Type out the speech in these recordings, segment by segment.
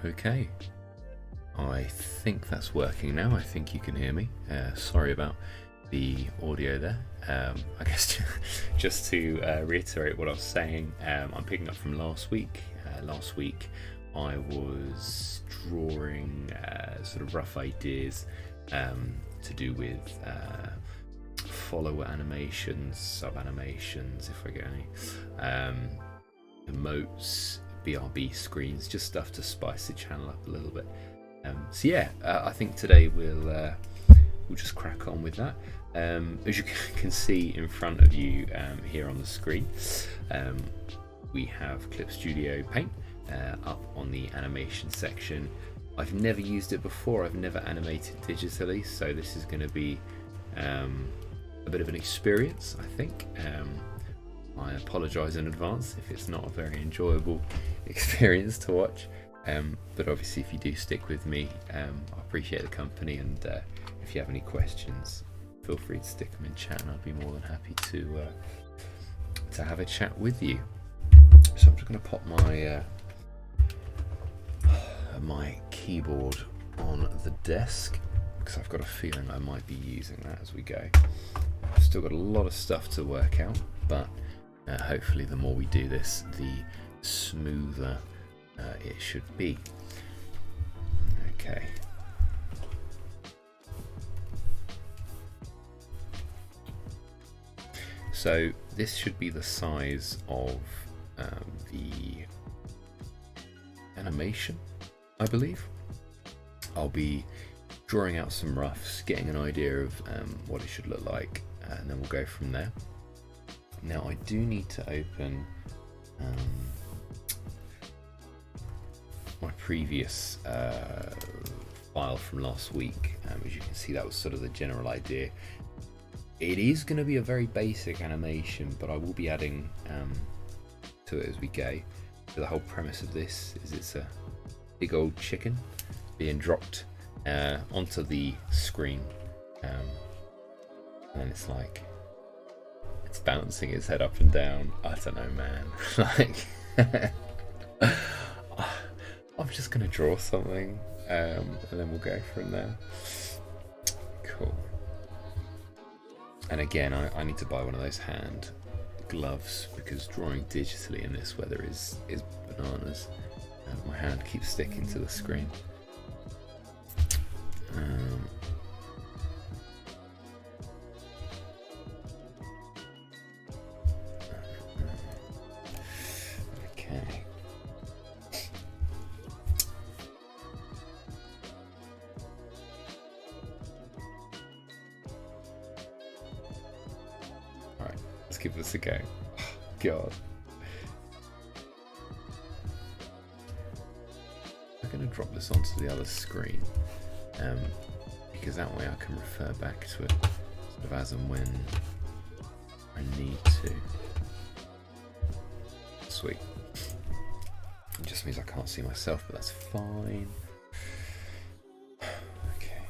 Okay, I think that's working now. I think you can hear me. Sorry about the audio there. I guess just to reiterate what I was saying, I'm picking up from last week. Last week I was drawing sort of rough ideas to do with follower animations, sub animations, if I get any, emotes, BRB screens, just stuff to spice the channel up a little bit. So yeah, I think today we'll just crack on with that. As you can see in front of you here on the screen, we have Clip Studio Paint up on the animation section. I've never used it before, I've never animated digitally, so this is going to be a bit of an experience, I think. I apologise in advance if it's not a very enjoyable experience to watch, but obviously if you do stick with me, I appreciate the company, and if you have any questions, feel free to stick them in chat and I'll be more than happy to have a chat with you. So I'm just going to pop my keyboard on the desk because I've got a feeling I might be using that as we go. I've still got a lot of stuff to work out, but hopefully the more we do this, the smoother it should be. Okay. So this should be the size of the animation, I believe. I'll be drawing out some roughs, getting an idea of what it should look like, and then we'll go from there. Now I do need to open my previous file from last week. As you can see, that was sort of the general idea. It is going to be a very basic animation, but I will be adding to it as we go. So the whole premise of this is it's a big old chicken being dropped onto the screen, and it's like it's bouncing its head up and down. I don't know, man. Like, I'm just gonna draw something, and then we'll go from there. Cool. And again, I need to buy one of those hand gloves because drawing digitally in this weather is bananas. My hand keeps sticking to the screen. Okay. Alright, let's give this a go. God. I'm going to drop this onto the other screen because that way I can refer back to it sort of as and when I need to. Sweet. It just means I can't see myself, but that's fine. Okay.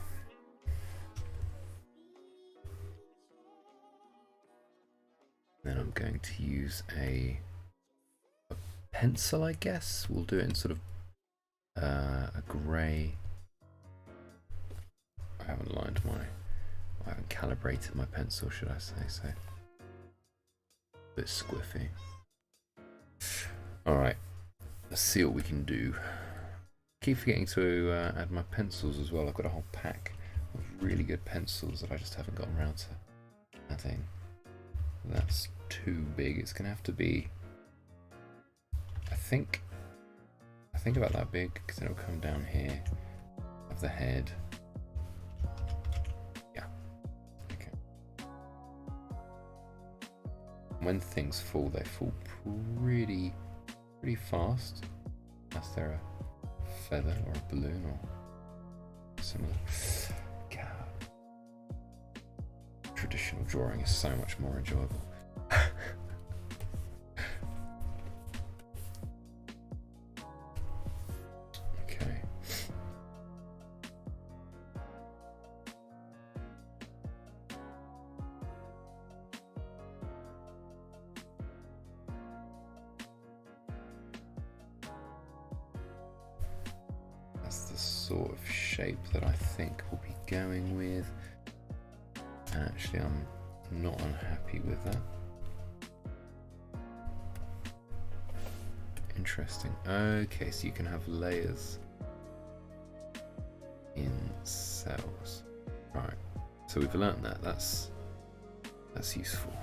Then I'm going to use a pencil, I guess. We'll do it in sort of a grey. I haven't calibrated my pencil, should I say so. A bit squiffy. Alright, let's see what we can do. Keep forgetting to add my pencils as well. I've got a whole pack of really good pencils that I just haven't gotten around to adding. That's too big. It's gonna have to be, I think about that big, because then it'll come down here of the head. Yeah. Okay. When things fall, they fall pretty fast, unless they're a feather or a balloon or similar. God. Traditional drawing is so much more enjoyable. Okay. sort of shape that I think we'll be going with. And actually I'm not unhappy with that. Interesting. Okay, so you can have layers in cells. Right. So we've learnt that. That's useful.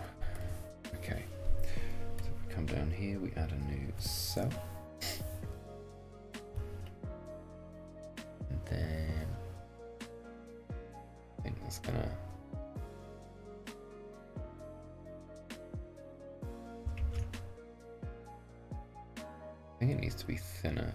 Okay. So if we come down here, we add a new cell. And then I think that's gonna I think it needs to be thinner.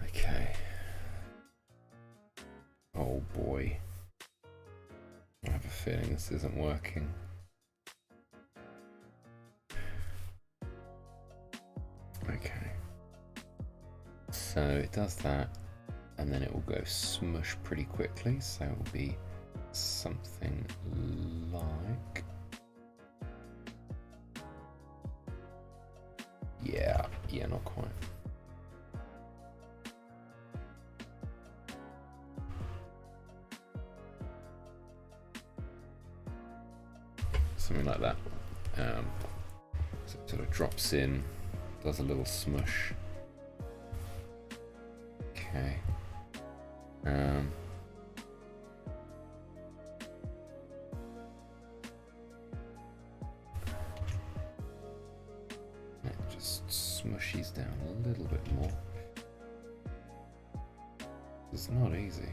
Okay. Oh boy. I have a feeling this isn't working. Okay. So it does that, and then it will go smush pretty quickly, so it will be something like... Yeah, not quite. Something like that. So it sort of drops in, does a little smush. Okay. It just smushes down a little bit more. It's not easy.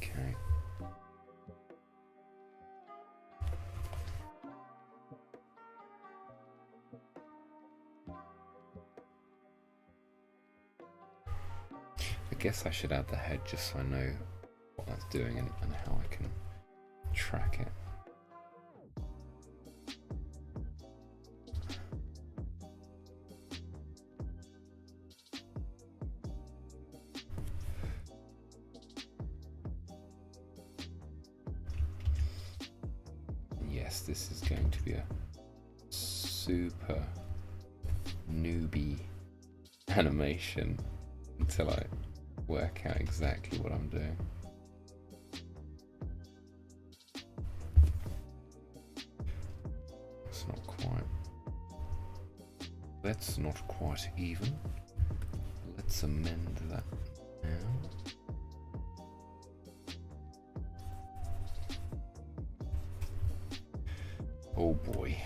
Okay. I guess I should add the head just so I know what that's doing and how I can track it. Yes, this is going to be a super newbie animation until I work out exactly what I'm doing. It's not quite. That's not quite even. Let's amend that now. Oh boy.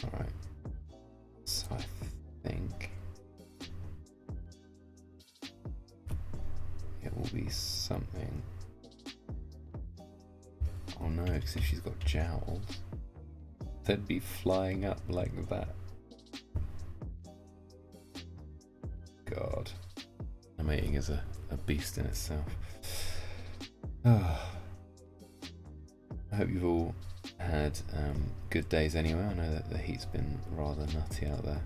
Alright, so I think it will be something. Oh no, because if she's got jowls, they'd be flying up like that. God, animating is a beast in itself. I hope you've all had good days anyway. I know that the heat's been rather nutty out there.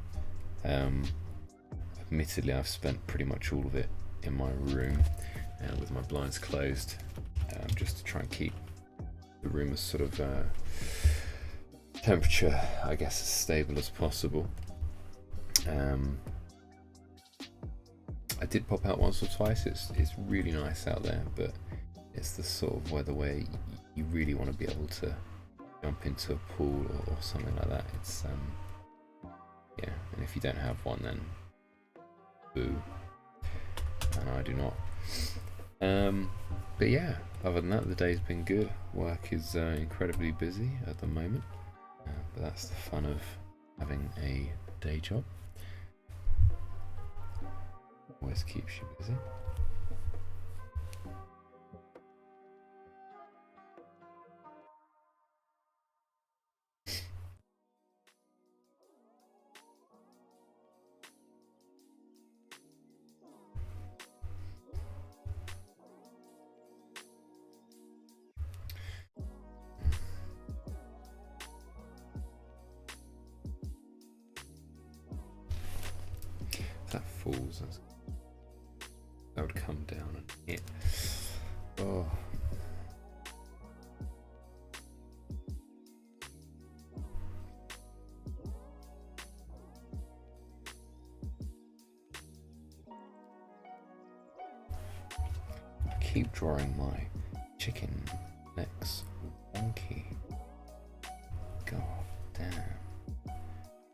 Admittedly, I've spent pretty much all of it in my room with my blinds closed, just to try and keep the room as sort of temperature, I guess, as stable as possible. I did pop out once or twice. It's really nice out there, but it's the sort of weather where you really want to be able to jump into a pool or something like that. It's yeah, and if you don't have one, then boo. And I do not. But yeah, other than that, the day's been good. Work is incredibly busy at the moment, but that's the fun of having a day job. Always keeps you busy. If that falls, that would come down and hit. Oh. I keep drawing my chicken necks wonky. God damn.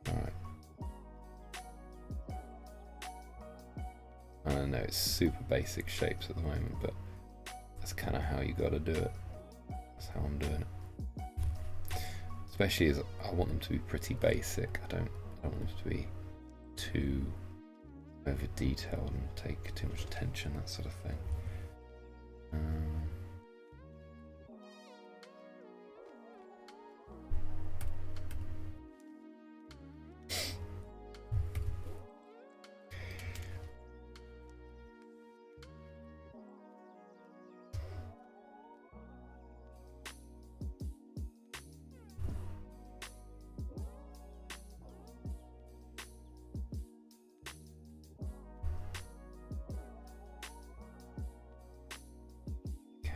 Alright. I don't know, it's super basic shapes at the moment, but that's kind of how you gotta do it. That's how I'm doing it. Especially as I want them to be pretty basic. I don't want them to be too over detailed and take too much attention, that sort of thing.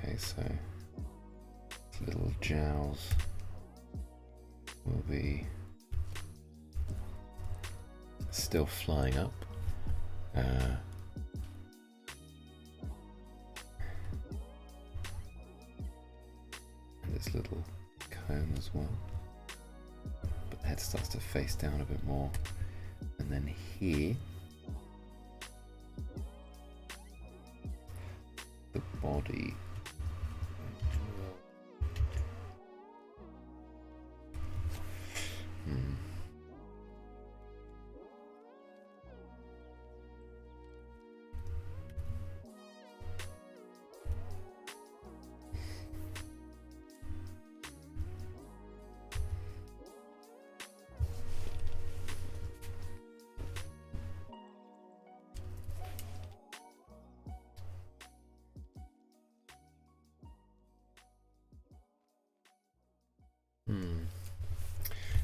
Okay, so little jowls will be still flying up. And this little comb as well. But the head starts to face down a bit more. And then here, the body.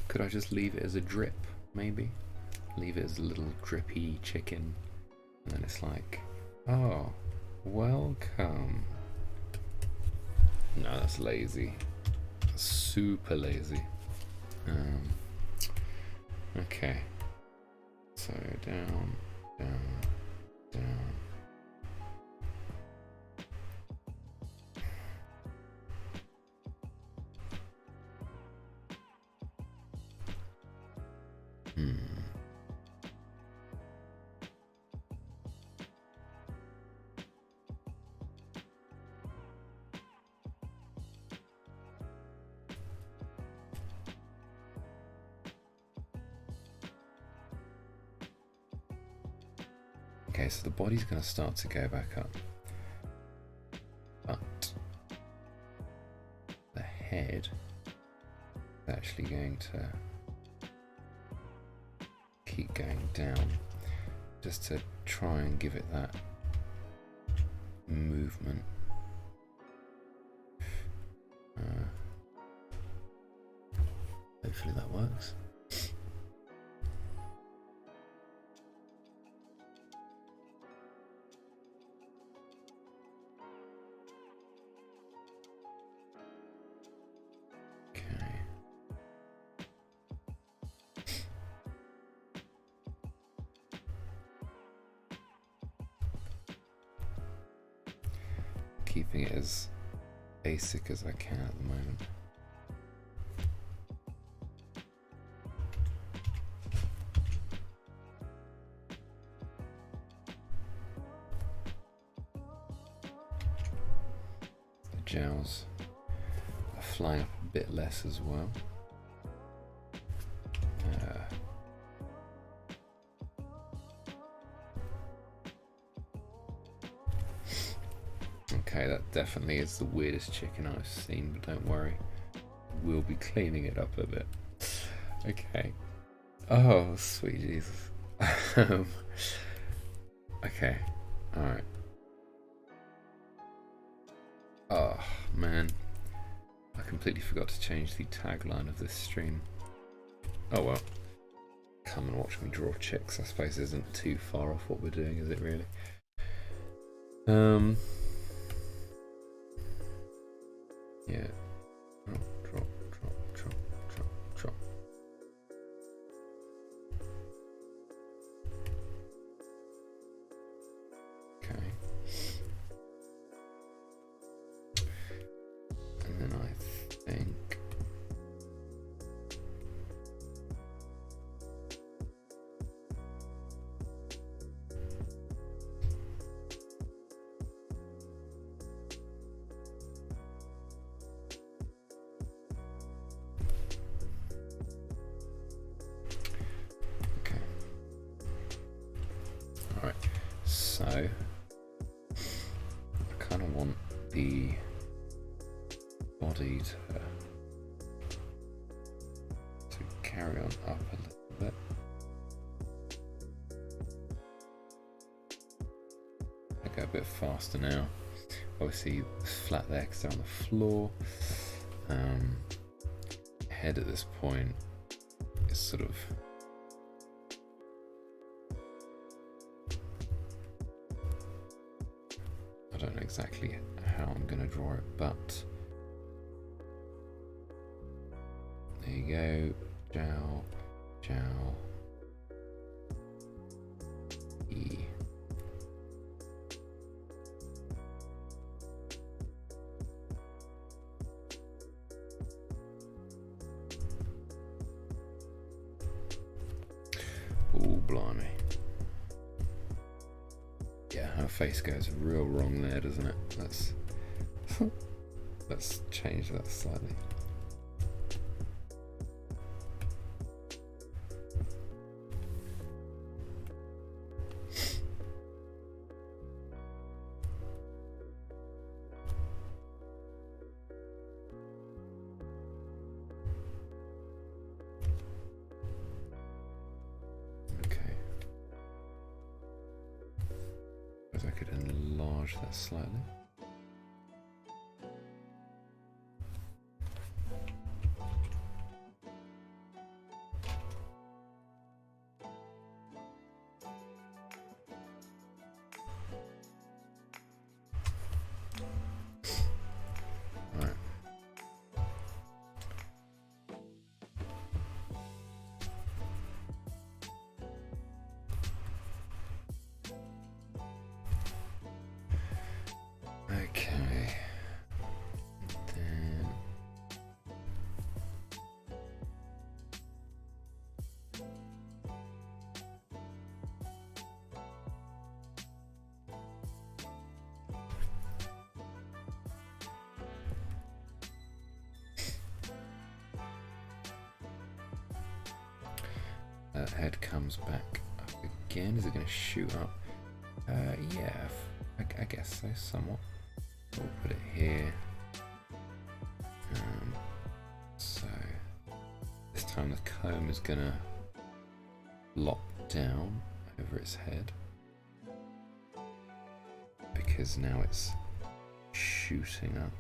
Could I just leave it as a drip, maybe? Leave it as a little drippy chicken, and then it's like, oh, welcome. No, that's lazy. That's super lazy. Okay. So down, down, down. Okay, so the body's going to start to go back up, but the head is actually going to keep going down, just to try and give it that movement. Hopefully that works. keeping it as basic as I can at the moment. The gels are flying up a bit less as well. Okay, that definitely is the weirdest chicken I've seen, but don't worry, we'll be cleaning it up a bit. Okay. Oh, sweet Jesus. Okay, alright. Oh, man. I completely forgot to change the tagline of this stream. Oh well. Come and watch me draw chicks, I suppose isn't too far off what we're doing, is it really? Yeah. Drop. Okay. And then I think so I kind of want the body to carry on up a little bit. I go a bit faster now. Obviously flat there because they're on the floor. Head at this point is sort of I don't know exactly how I'm going to draw it, but there you go. Jow, jow, E. Oh, blimey. Yeah, her face goes real wrong there, doesn't it? Let's change that slightly. I could enlarge that slightly. Right. Okay. Then that head comes back up again. Is it going to shoot up? Yeah, I guess so, somewhat. We'll put it here. So this time the comb is going to lop down over its head because now it's shooting up.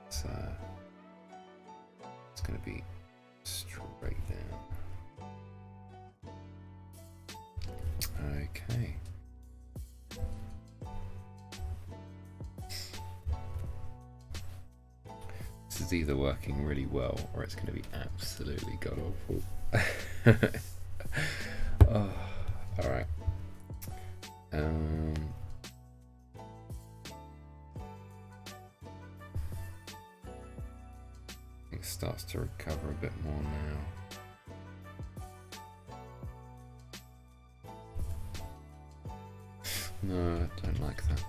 So it's going to be straight down. Okay. This is either working really well or it's going to be absolutely god awful. bit more now. No, I don't like that.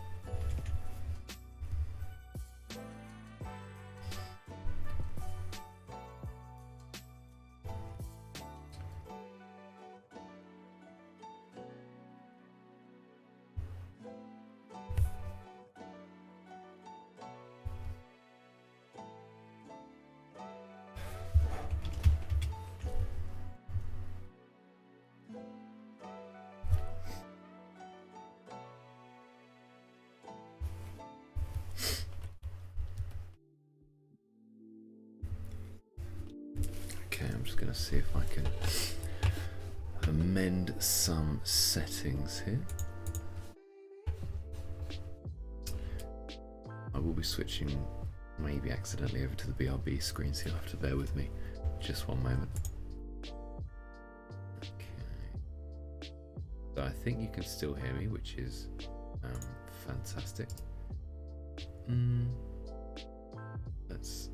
Okay, I'm just going to see if I can amend some settings here. I will be switching maybe accidentally over to the BRB screen, so you'll have to bear with me just one moment. Okay. So I think you can still hear me, which is fantastic. Let's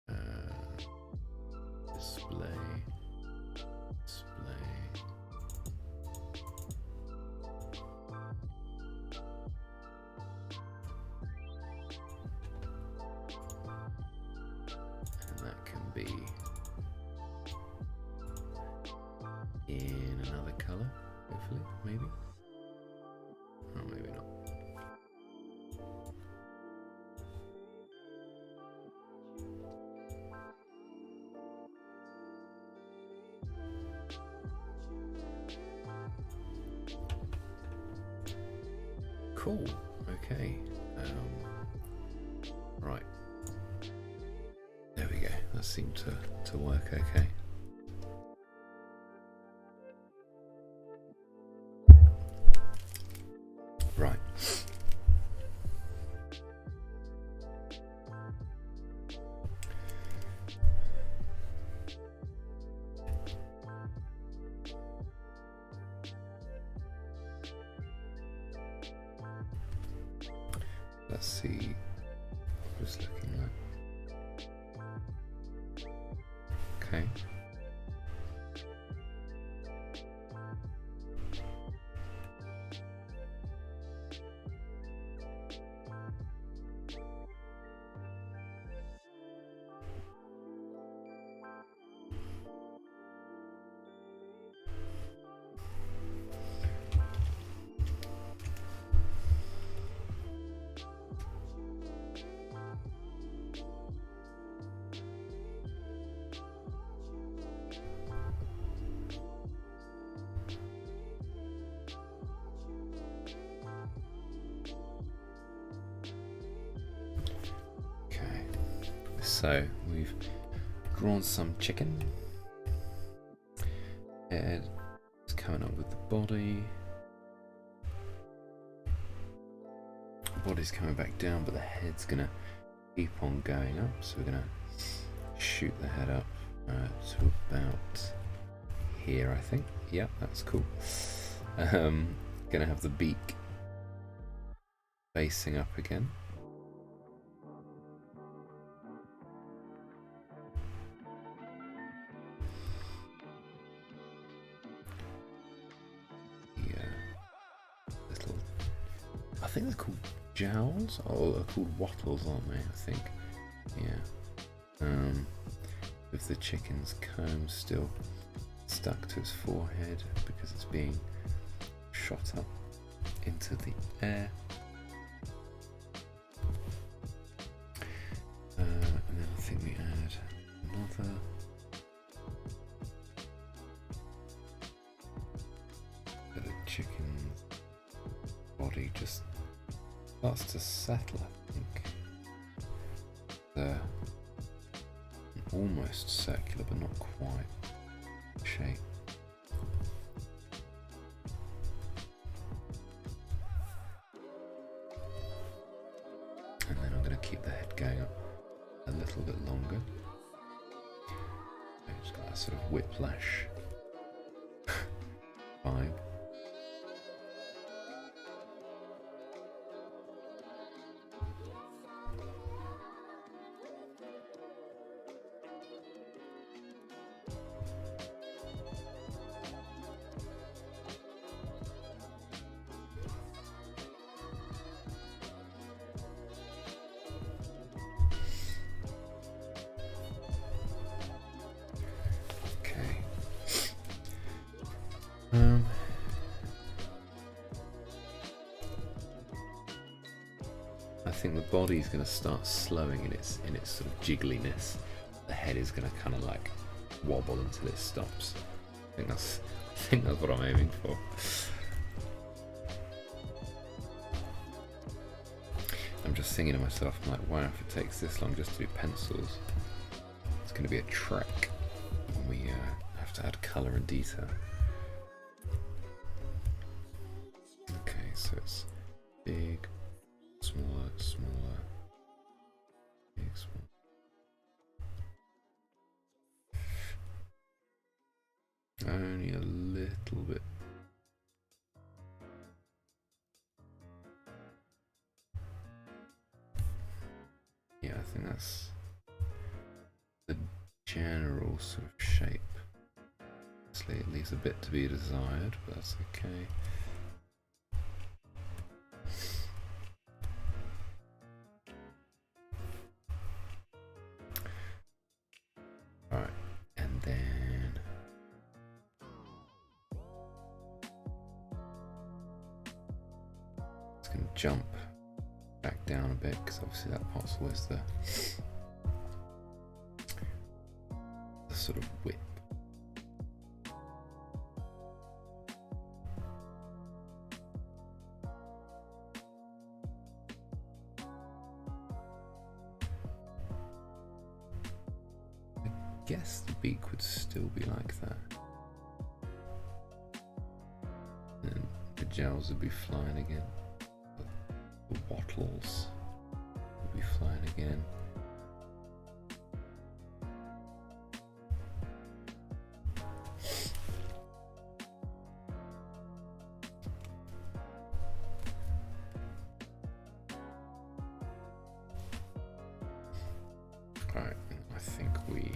add display. And that can be in another color, hopefully, maybe. Oh, maybe not. Cool. Okay. Right. There we go. That seemed to work okay. Right. Let's see. Just looking at. Okay. So we've drawn some chicken. Head is coming up with the body. Body's coming back down, but the head's gonna keep on going up. So we're gonna shoot the head up to about here, I think. Yeah, that's cool. Gonna have the beak facing up again. I think they're called jowls, or they're called wattles, aren't they? I think. Yeah. With the chicken's comb still stuck to its forehead because it's being shot up into the air. And then I think we add another. The chicken's body just starts to settle, I think. Almost circular, but not quite shape. And then I'm going to keep the head going up a little bit longer. It's got that sort of whiplash vibe. body's going to start slowing in its sort of jiggliness. The head is going to kind of like wobble until it stops. I think that's what I'm aiming for. I'm just thinking to myself, I'm like, wow, if it takes this long just to do pencils, it's going to be a trek when we have to add colour and detail. Okay, so it's big, smaller, smaller, big, small. Only a little bit. Yeah, I think that's the general sort of shape. Obviously it leaves a bit to be desired, but that's okay. Alright, and then it's going to jump back down a bit, because obviously that part's always the sort of whip. I guess the beak would still be like that. And the gels would be flying again. The wattles will be flying again. Alright, I think we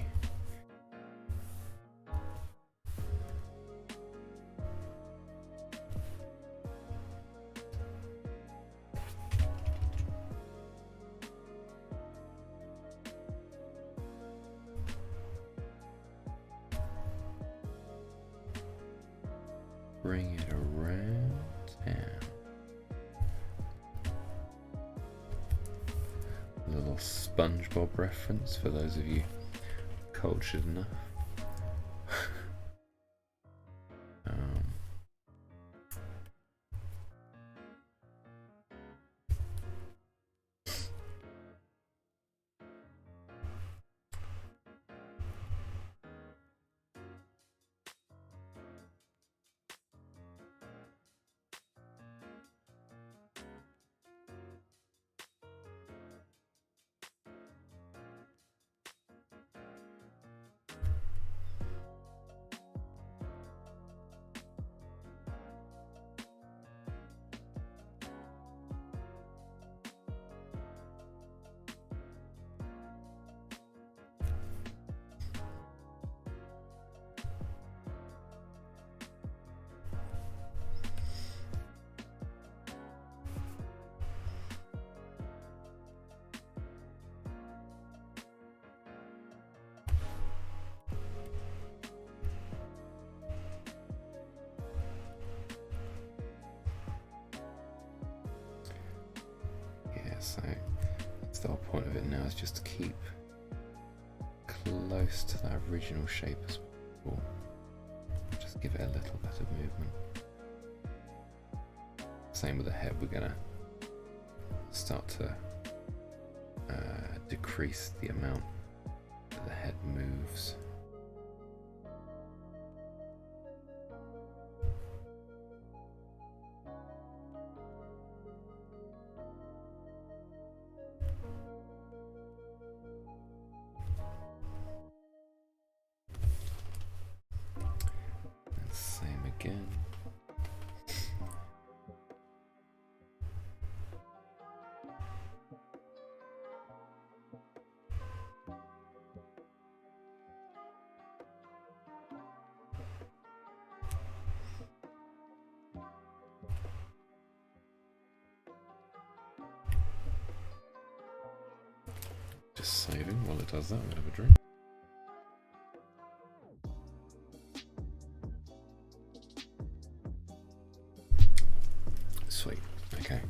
bring it around town. A little SpongeBob reference for those of you cultured enough. So that's the whole point of it now, is just to keep close to that original shape as possible. Just give it a little bit of movement. Same with the head, we're gonna start to decrease the amount that the head moves. Again. Just saving while it does that. I'm gonna have a drink. Sweet. Okay.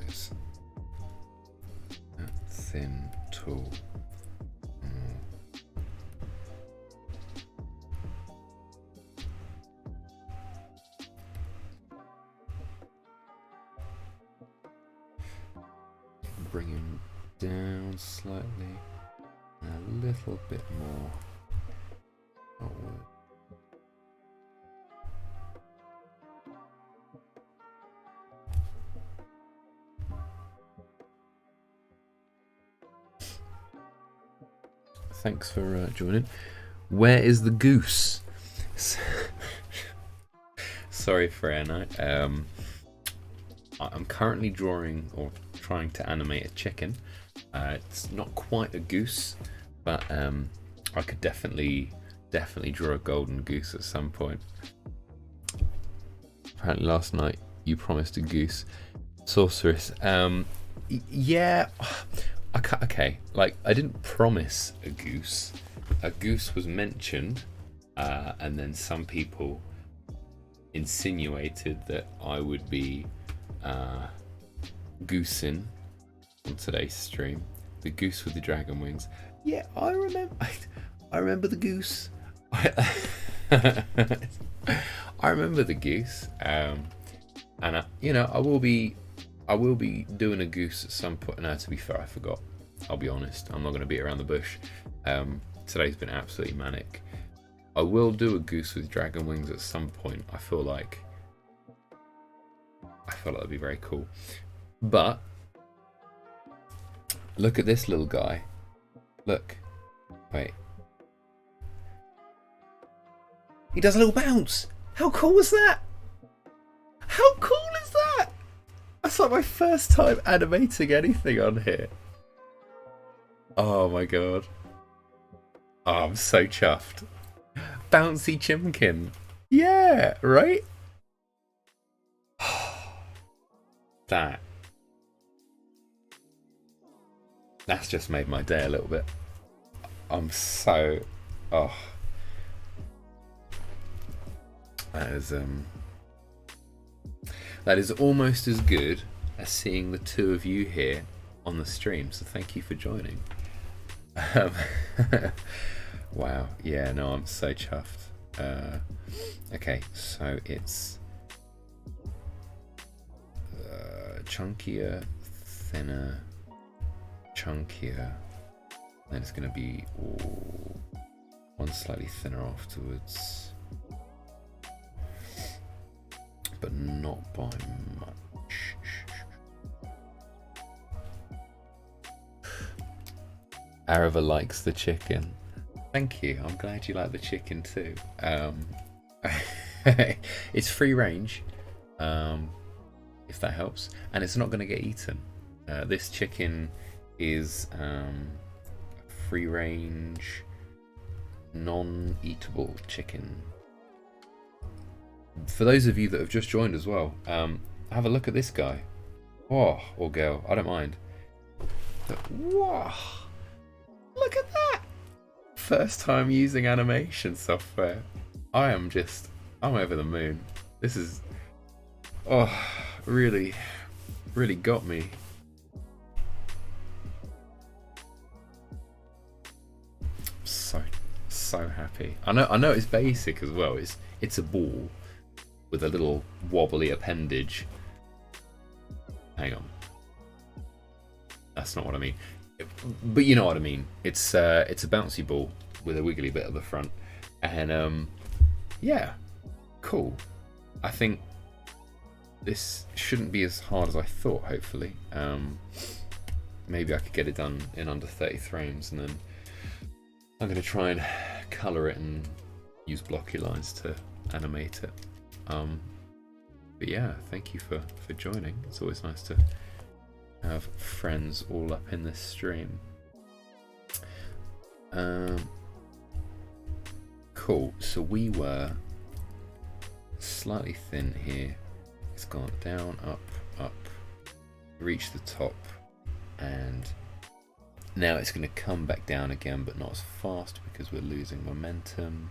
is a thin tool. Bring him down slightly, a little bit more outward. Thanks for joining. Where is the goose? Sorry, Freya. I'm currently drawing or trying to animate a chicken. It's not quite a goose, but I could definitely draw a golden goose at some point. Apparently last night you promised a goose. Sorceress. Yeah. Okay, like I didn't promise a goose. A goose was mentioned, and then some people insinuated that I would be goosing on today's stream. The goose with the dragon wings. Yeah, I remember the goose. I remember the goose. And I will be doing a goose at some point. No, to be fair, I forgot. I'll be honest. I'm not going to beat around the bush. Today's been absolutely manic. I will do a goose with dragon wings at some point. I feel like that'd be very cool. But look at this little guy. Look. Wait. He does a little bounce. How cool was that? How cool is that? That's like my first time animating anything on here. Oh my god. Oh, I'm so chuffed. Bouncy chimkin. Yeah, right? That's just made my day a little bit. I'm so... Oh. That is almost as good as seeing the two of you here on the stream, so thank you for joining. Wow, yeah, no, I'm so chuffed. Okay, so it's chunkier, thinner, chunkier, then it's going to be one slightly thinner afterwards, but not by much. Arava likes the chicken. Thank you. I'm glad you like the chicken too. It's free range, if that helps, and it's not going to get eaten. This chicken is free range, non-eatable chicken. For those of you that have just joined as well, have a look at this guy. Oh, or girl, I don't mind. Whoa, look at that! First time using animation software. I'm over the moon. This is, really got me. So happy. I know it's basic as well. It's a ball with a little wobbly appendage. Hang on. That's not what I mean. But you know what I mean. It's a bouncy ball with a wiggly bit at the front. And yeah, cool. I think this shouldn't be as hard as I thought, hopefully. Maybe I could get it done in under 30 frames, and then I'm going to try and colour it and use blocky lines to animate it. But yeah, thank you for joining. It's always nice to have friends all up in this stream. Cool, so we were slightly thin here. It's gone down, up, reach the top, and now it's going to come back down again, but not as fast because we're losing momentum.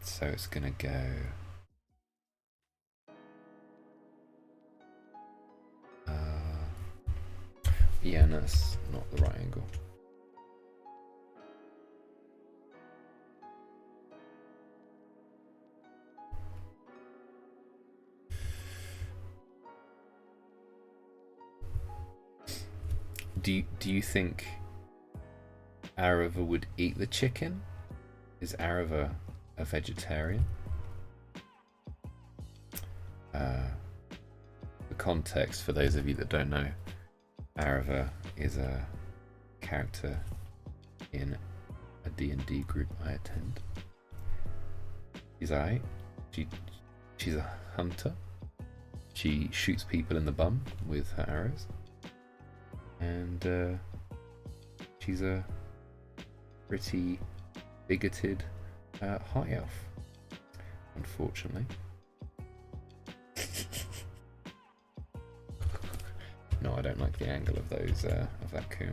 So it's going to go Yeah, no, that's not the right angle. Do you think Arava would eat the chicken? Is Arava a vegetarian? The context for those of you that don't know, Arava is a character in a D&D group I attend. She's alright. She's a hunter. She shoots people in the bum with her arrows. And she's a pretty bigoted high elf, unfortunately. No, I don't like the angle of those of that comb,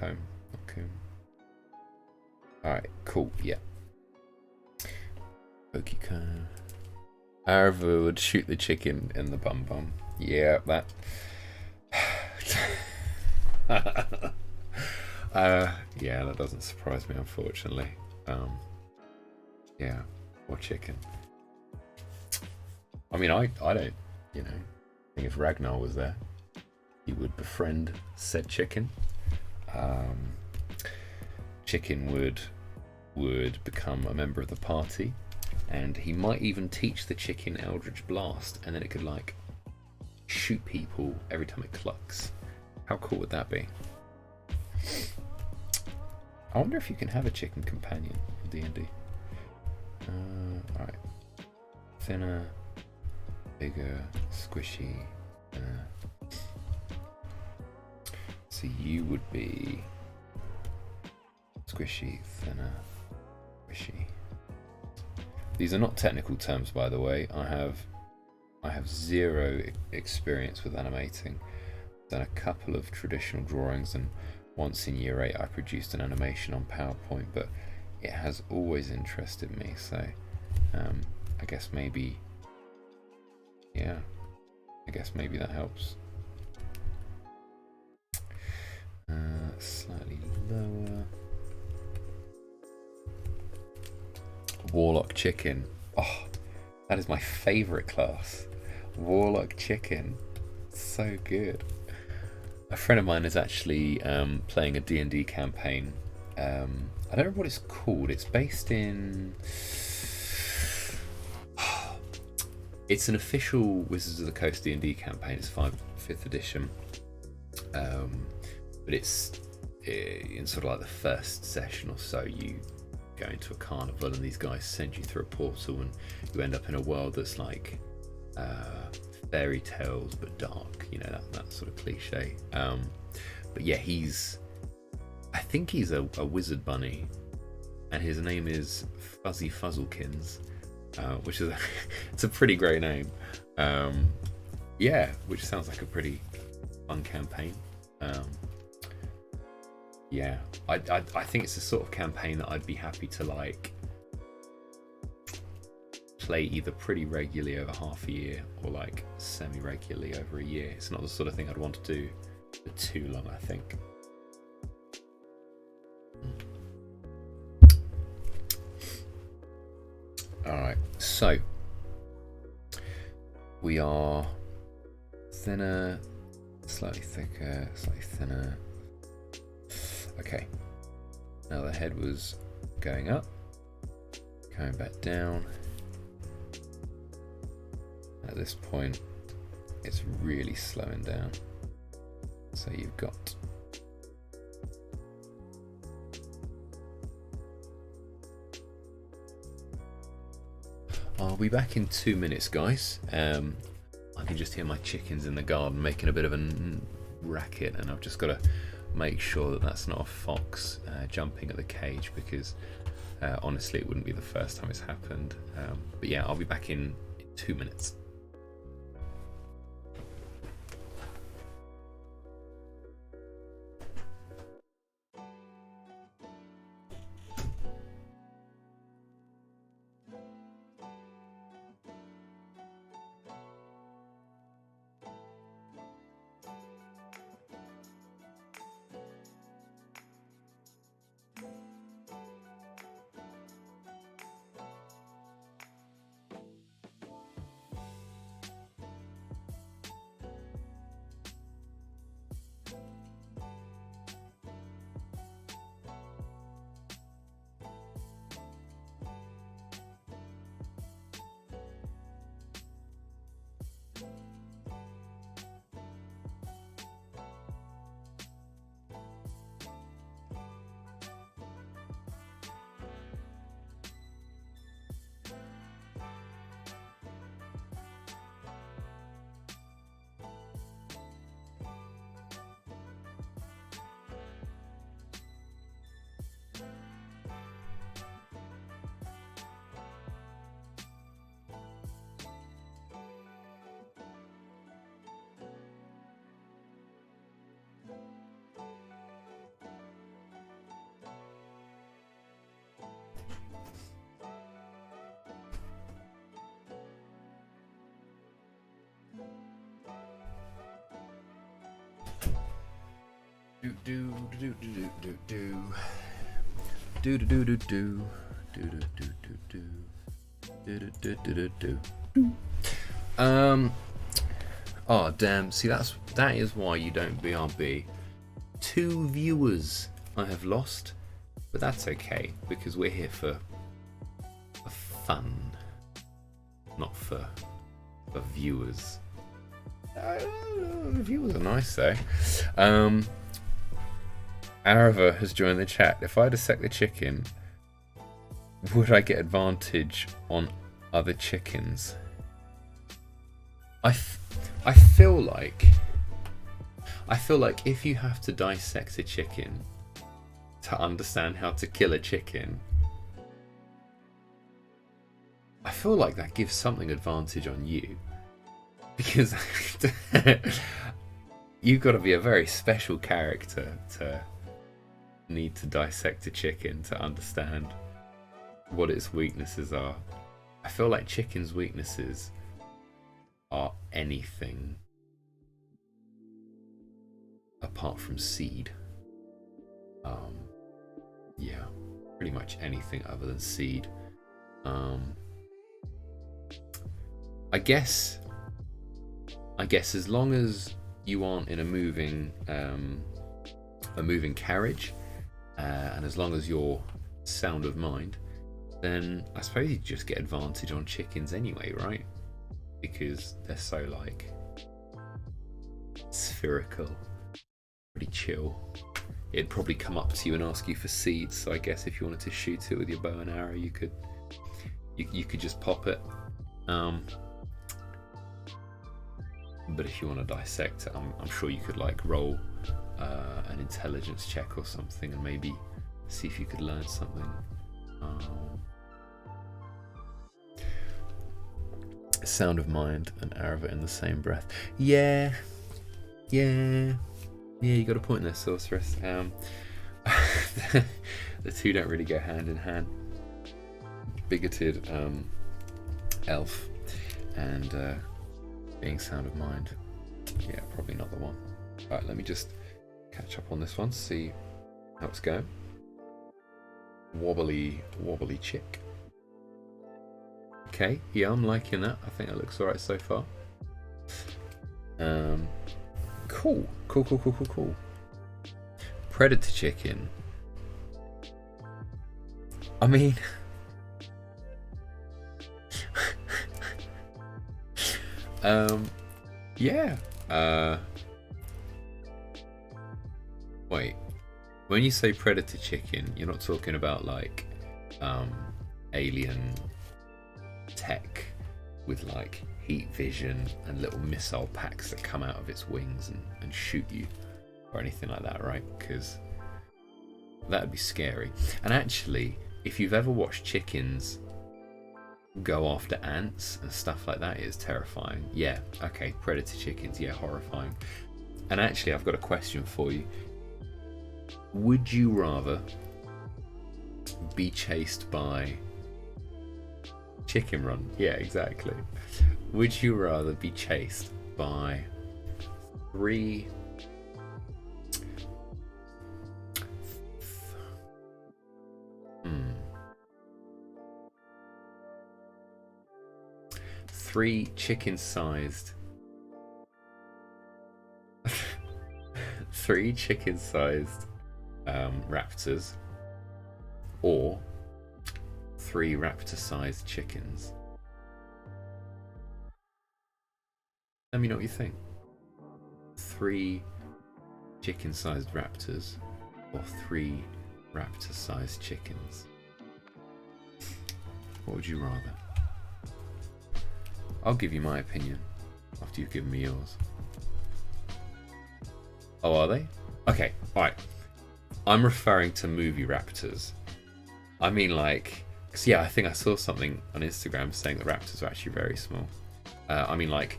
not comb. All right, cool, yeah. Pokecomb. Arava would shoot the chicken in the bum. Yeah, that. Yeah, that doesn't surprise me, unfortunately. Yeah, or chicken. I mean, I don't, I think if Ragnar was there, he would befriend said chicken. Chicken would become a member of the party, and he might even teach the chicken Eldritch Blast, and then it could like shoot people every time it clucks. How cool would that be? I wonder if you can have a chicken companion in D&D. Alright. Thinner, bigger, squishy. So you would be squishy, thinner, squishy. These are not technical terms, by the way. I have zero experience with animating. I've done a couple of traditional drawings, and once in year 8 I produced an animation on PowerPoint, but it has always interested me, so I guess maybe that helps. Slightly lower. Warlock Chicken. Oh, that is my favourite class. Warlock Chicken. So good. A friend of mine is actually playing a D&D campaign. I don't remember what it's called. It's based in... It's an official Wizards of the Coast D&D campaign. It's 5th edition. But it's in sort of like the first session or so, you go into a carnival and these guys send you through a portal and you end up in a world that's like fairy tales but dark, that sort of cliche. But yeah, I think he's a wizard bunny, and his name is Fuzzy Fuzzlekins, which is it's a pretty great name. Yeah, which sounds like a pretty fun campaign. Yeah, I think it's the sort of campaign that I'd be happy to like play either pretty regularly over half a year or like semi-regularly over a year. It's not the sort of thing I'd want to do for too long, I think. Alright, so we are thinner, slightly thicker, slightly thinner. Okay, now the head was going up, coming back down. At this point, it's really slowing down. So you've got I'll be back in 2 minutes, guys. I can just hear my chickens in the garden making a bit of a racket, and I've just got to make sure that that's not a fox jumping at the cage, because honestly it wouldn't be the first time it's happened. But yeah, I'll be back in 2 minutes. do do do do do do do do do do do do do do do do do. Oh damn! See, that is why you don't BRB. 2 viewers I have lost, but that's okay because we're here for fun, not for viewers. Viewers are nice though. Arava has joined the chat. If I dissect the chicken, would I get advantage on other chickens? I feel like if you have to dissect a chicken to understand how to kill a chicken, I feel like that gives something advantage on you, because you've got to be a very special character to need to dissect a chicken to understand what its weaknesses are. I feel like chicken's weaknesses are anything apart from seed. Yeah, pretty much anything other than seed. I guess as long as you aren't in a moving carriage, and as long as you're sound of mind, then I suppose you just get advantage on chickens anyway, right? Because they're so like spherical, pretty chill. It'd probably come up to you and ask you for seeds, so I guess if you wanted to shoot it with your bow and arrow, you could just pop it. But if you want to dissect it, I'm sure you could like roll an intelligence check or something and maybe see if you could learn something. Sound of mind and Arava in the same breath. Yeah, you got a point there, sorceress. The two don't really go hand in hand. Bigoted elf and being sound of mind. Yeah, probably not the one. Alright, let me just catch up on this one, see how it's going. Wobbly chick. Okay, yeah, I'm liking that. I think that looks alright so far. Cool. Predator chicken. I mean, yeah. Wait, when you say predator chicken, you're not talking about like alien tech with like heat vision and little missile packs that come out of its wings and shoot you or anything like that, right? Because that would be scary. And actually, if you've ever watched chickens go after ants and stuff like that, it is terrifying. Yeah, okay, predator chickens, yeah, horrifying. And actually, I've got a question for you. Would you rather be chased by Chicken Run? Yeah, exactly. Would you rather be chased by three chicken-sized raptors, or 3 raptor-sized chickens? Let me know what you think. 3 chicken-sized raptors or 3 raptor-sized chickens? What would you rather? I'll give you my opinion after you've given me yours. Oh, are they? Okay, alright. I'm referring to movie raptors. I mean, like, cause yeah, I think I saw something on Instagram saying that raptors are actually very small. I mean, like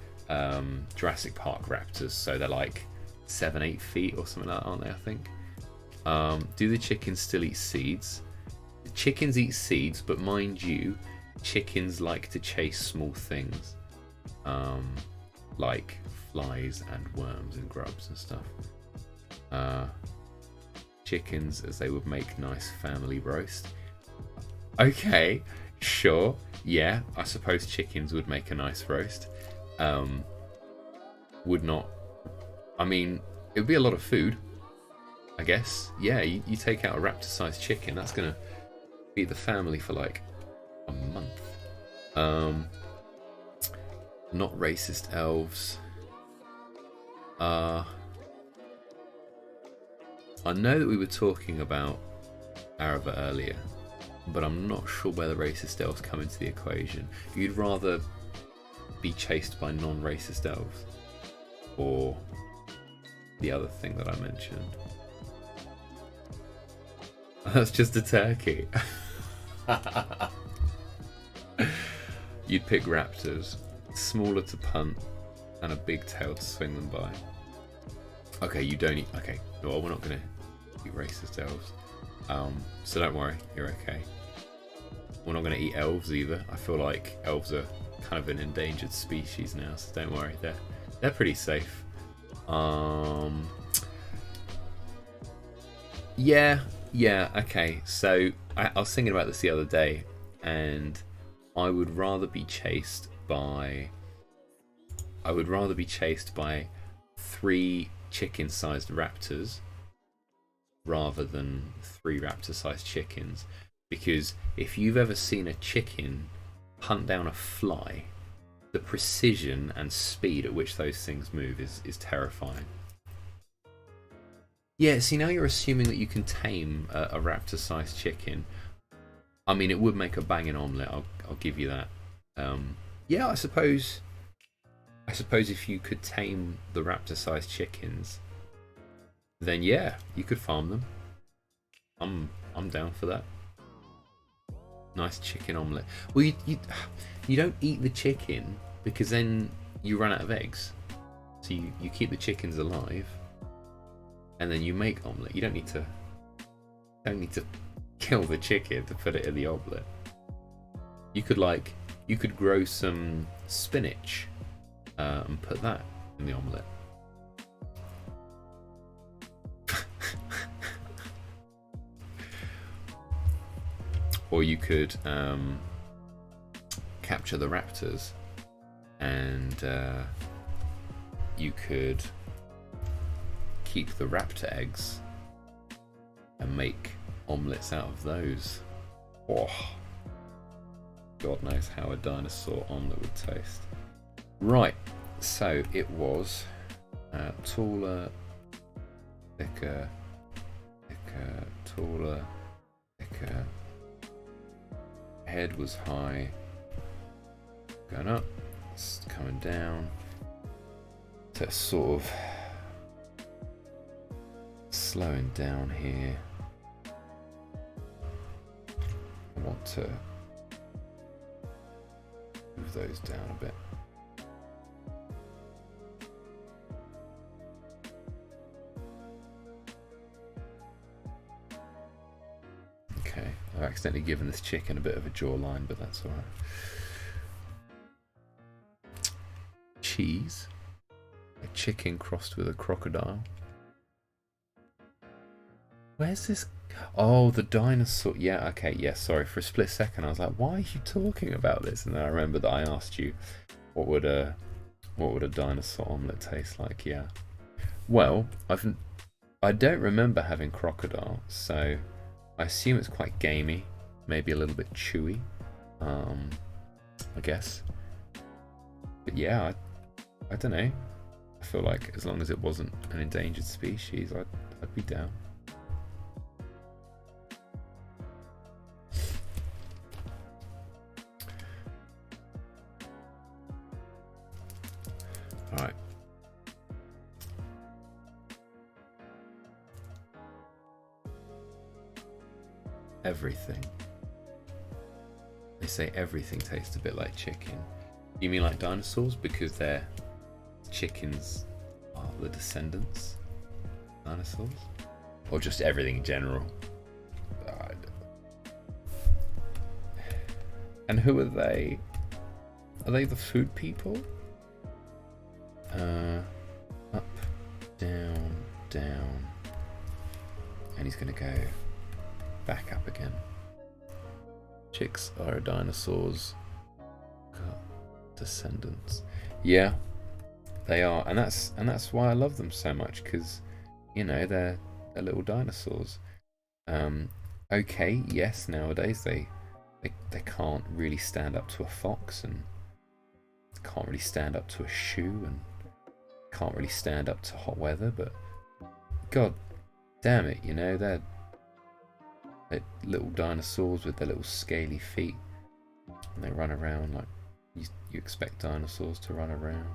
Jurassic Park raptors, so they're like 7-8 feet or something like that, aren't they? I think. Do the chickens still eat seeds? The chickens eat seeds, but mind you, chickens like to chase small things, like flies and worms and grubs and stuff. chickens as they would make nice family roast. Okay, sure. Yeah, I suppose chickens would make a nice roast. Would not. I mean, it would be a lot of food, I guess. Yeah, you take out a raptor-sized chicken, that's gonna feed the family for like a month. Not racist elves. I know that we were talking about Araba earlier, but I'm not sure whether racist elves come into the equation. You'd rather be chased by non-racist elves, or the other thing that I mentioned? That's just a turkey. You'd pick raptors, smaller to punt and a big tail to swing them by. Okay, you don't eat. Okay, well, we're not gonna eat racist elves. So don't worry, you're okay. We're not gonna eat elves either. I feel like elves are kind of an endangered species now, so don't worry. They're pretty safe. Yeah, okay. So I was thinking about this the other day, and I would rather be chased by 3 chicken-sized raptors rather than 3 raptor-sized chickens, because if you've ever seen a chicken hunt down a fly, the precision and speed at which those things move is terrifying. Yeah, see, now you're assuming that you can tame a raptor-sized chicken. I mean, it would make a banging omelette, I'll give you that. Yeah, I suppose if you could tame the raptor-sized chickens, then yeah, you could farm them. I'm down for that. Nice chicken omelette. Well, you don't eat the chicken because then you run out of eggs. So you keep the chickens alive, and then you make omelette. You don't need to kill the chicken to put it in the omelette. You could grow some spinach and put that in the omelette. Or you could capture the raptors, and you could keep the raptor eggs and make omelettes out of those. Oh, God knows how a dinosaur omelette would taste. Right, so it was taller, thicker, taller, thicker. Head was high, going up, it's coming down. So it's sort of slowing down here. I want to move those down a bit. Okay, I've accidentally given this chicken a bit of a jawline, but that's alright. Cheese. A chicken crossed with a crocodile. Where's this? Oh, the dinosaur. Yeah, okay, yeah, sorry. For a split second, I was like, why are you talking about this? And then I remember that I asked you, what would a dinosaur omelette taste like? Yeah. Well, I don't remember having crocodile, so I assume it's quite gamey, maybe a little bit chewy, I guess. But yeah, I don't know. I feel like as long as it wasn't an endangered species, I'd be down. Alright. Everything. They say everything tastes a bit like chicken. You mean like dinosaurs because their chickens are the descendants of dinosaurs? Or just everything in general? And who are they? Are they the food people? Up, down, down. And he's going to go back up again. Chicks are a dinosaur's descendants. Yeah, they are, and that's why I love them so much, because you know they're little dinosaurs. Okay, yes, nowadays they can't really stand up to a fox, and can't really stand up to a shoe, and can't really stand up to hot weather, but god damn it, you know, they're little dinosaurs with their little scaly feet, and they run around like you expect dinosaurs to run around.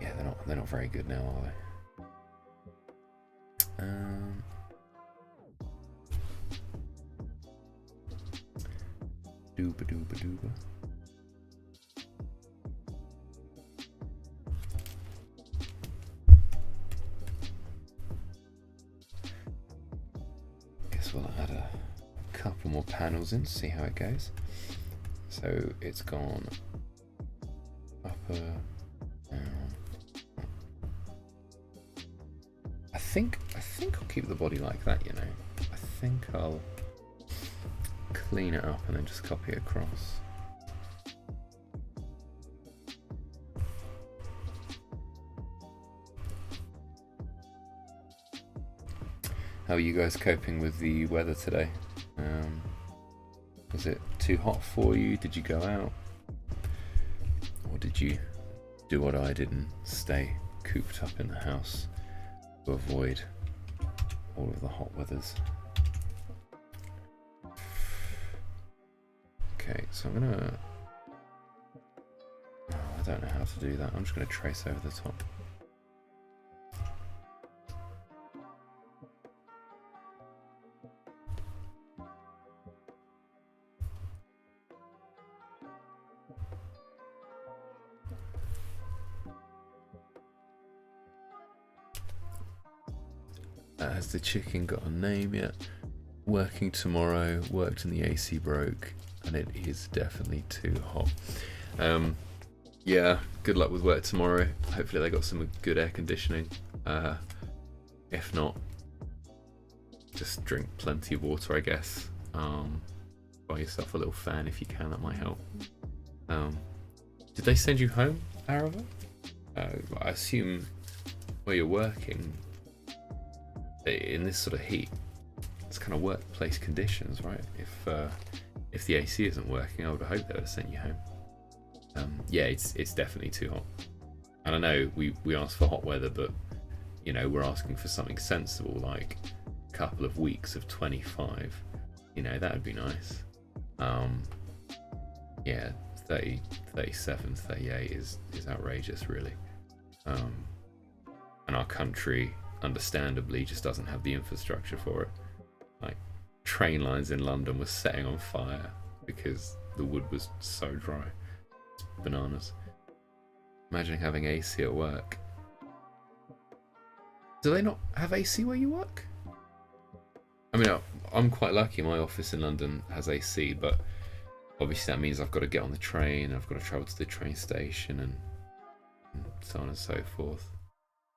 Yeah, they're not very good now, are they? Dooba dooba dooba. Guess we'll add a couple more panels in to see how it goes. So it's gone upper, down. I think I'll keep the body like that, you know. I think I'll clean it up and then just copy it across. How are you guys coping with the weather today? Was it too hot for you? Did you go out? Or did you do what I did and stay cooped up in the house to avoid all of the hot weathers? Okay, so I'm gonna... Oh, I don't know how to do that. I'm just gonna trace over the top. Has the chicken got a name yet? Working tomorrow, worked and the AC broke, and it is definitely too hot. Yeah, good luck with work tomorrow. Hopefully they got some good air conditioning. If not, just drink plenty of water, I guess. Buy yourself a little fan if you can, that might help. Did they send you home, Arava? I assume where you're working, in this sort of heat, it's kind of workplace conditions, right? If the AC isn't working, I would hope they would have sent you home. Yeah, it's definitely too hot. And I know we asked for hot weather, but you know, we're asking for something sensible, like a couple of weeks of 25. You know, that would be nice. Yeah, 30, 37, 38 is outrageous, really. And our country, understandably, just doesn't have the infrastructure for it. Like, train lines in London were setting on fire because the wood was so dry. It's bananas. Imagine having AC at work. Do they not have AC where you work? I mean, I'm quite lucky. My office in London has AC, but obviously that means I've got to get on the train, I've got to travel to the train station, and so on and so forth.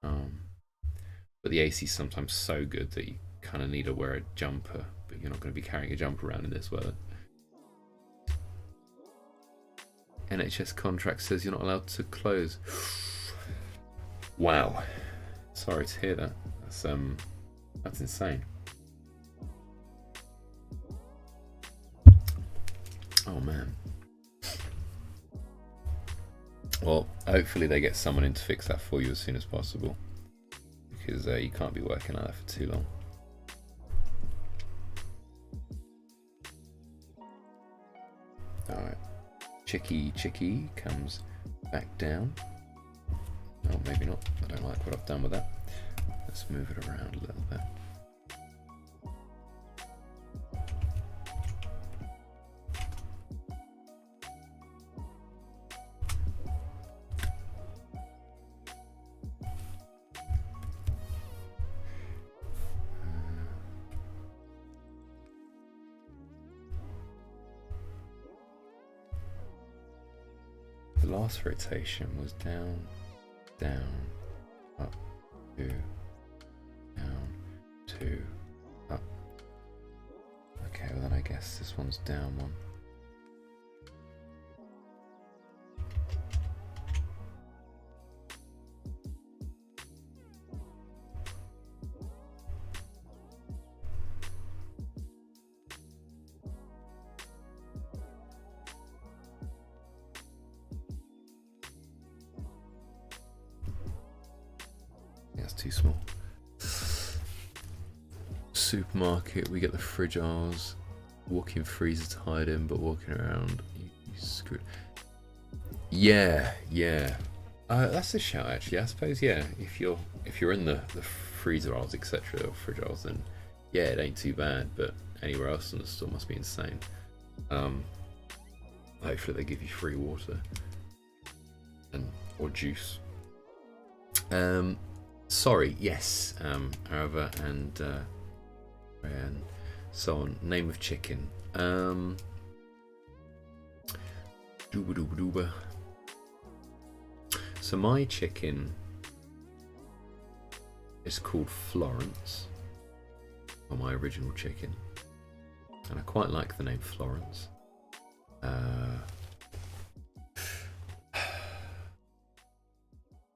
But the AC is sometimes so good that you kind of need to wear a jumper, but you're not going to be carrying a jumper around in this weather. NHS contract says you're not allowed to close. Wow. Sorry to hear that. That's insane. Oh man. Well, hopefully they get someone in to fix that for you as soon as possible, because you can't be working like that for too long. Alright, Chicky comes back down. Oh, maybe not. I don't like what I've done with that. Let's move it around a little bit. The last rotation was down, down, up, 2, down, 2, This one's down one. That's too small. Supermarket, we get the fridge aisles. Walk-in freezer to hide in, but walking around, you screw. Yeah. That's a shout actually. I suppose if you're in the freezer aisles, etc., or fridge aisles, then yeah, it ain't too bad. But anywhere else in the store must be insane. Hopefully they give you free water or juice. Sorry, yes, Arava and so on. Name of chicken. Dooba dooba dooba. So my chicken is called Florence, or my original chicken, and I quite like the name Florence.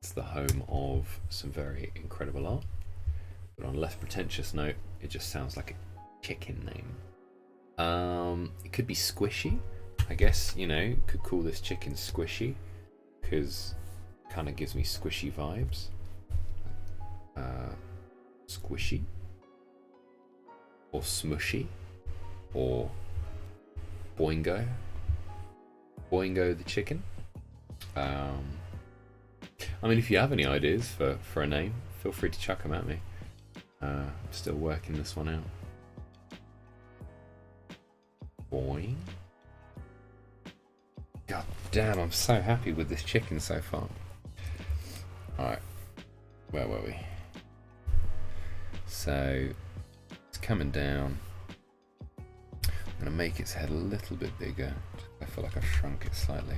It's the home of some very incredible art, but on a less pretentious note, it just sounds like a chicken name. It could be Squishy, I guess. Could call this chicken Squishy because it kind of gives me squishy vibes. Squishy or Smushy or Boingo the chicken. I mean, if you have any ideas for a name, feel free to chuck them at me. I'm still working this one out. Boing. God damn, I'm so happy with this chicken so far. Alright, where were we? So, it's coming down. I'm going to make its head a little bit bigger. I feel like I've shrunk it slightly.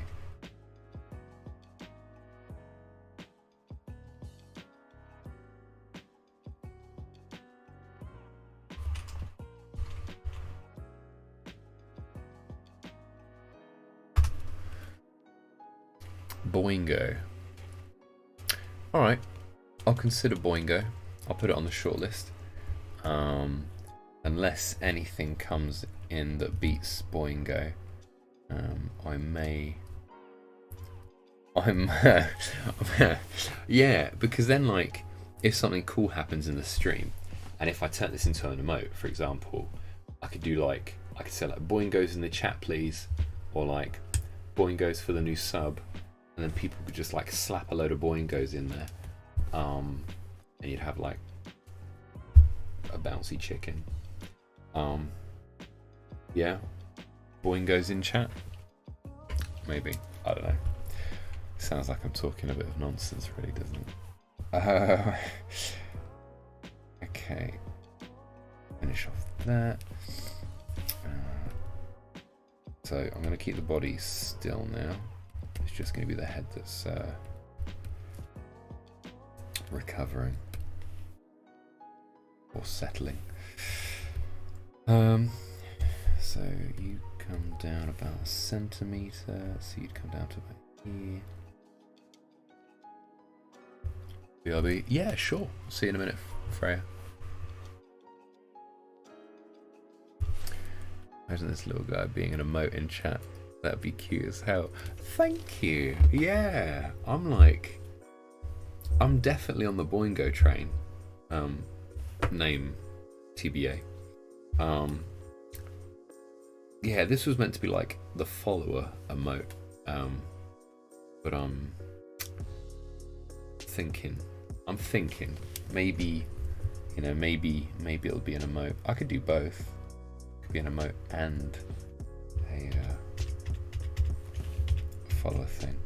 Boingo. Alright, I'll consider Boingo. I'll put it on the shortlist. Unless anything comes in that beats Boingo, yeah, because then like if something cool happens in the stream, and if I turn this into an emote, for example, I could say like Boingo's in the chat please, or like Boingo's for the new sub, and then people could just like slap a load of Boingos in there, and you'd have like a bouncy chicken. Yeah, Boingos in chat, maybe, I don't know. Sounds like I'm talking a bit of nonsense, really, doesn't it? Okay, finish off that. So I'm going to keep the body still now. It's just going to be the head that's recovering or settling. So you come down about a centimetre, so you'd come down to about here. BRB, yeah, sure. See you in a minute, Freya. Imagine this little guy being an emote in chat. That'd be cute as hell. Thank you. Yeah, I'm definitely on the Boingo train. Name TBA. Yeah, this was meant to be like the follower emote. But I'm thinking maybe it'll be an emote. I could do both. It could be an emote and a follower thing.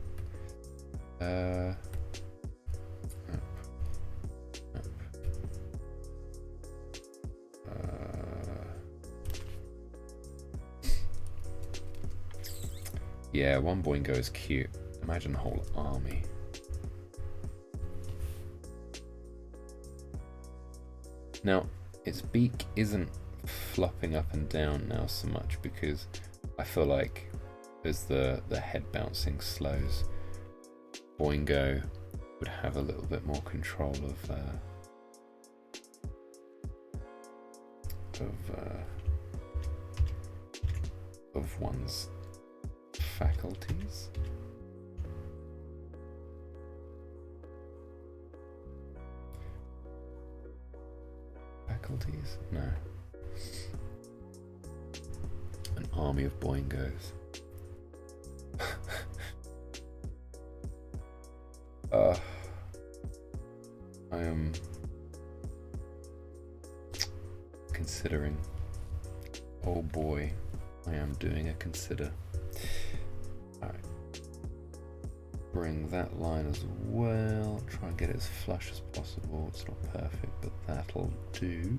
Yeah, one Boingo is cute. Imagine a whole army. Now, its beak isn't flopping up and down now so much because I feel like as the head bouncing slows, Boingo would have a little bit more control of one's faculties. Faculties? No. An army of Boingos. I am considering. Oh boy, I am doing a consider. Alright. Bring that line as well. Try and get it as flush as possible. It's not perfect, but that'll do.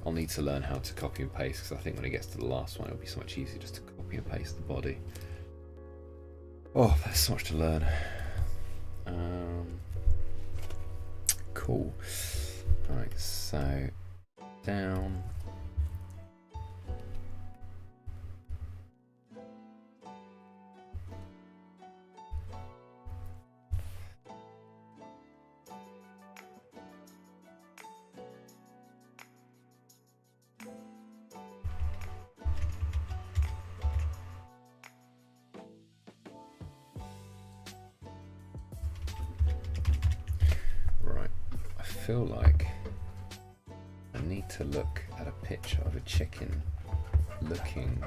I'll need to learn how to copy and paste because I think when it gets to the last one it'll be so much easier just to copy and paste the body. Oh, there's so much to learn. Cool. Alright, so down. I feel like I need to look at a picture of a chicken looking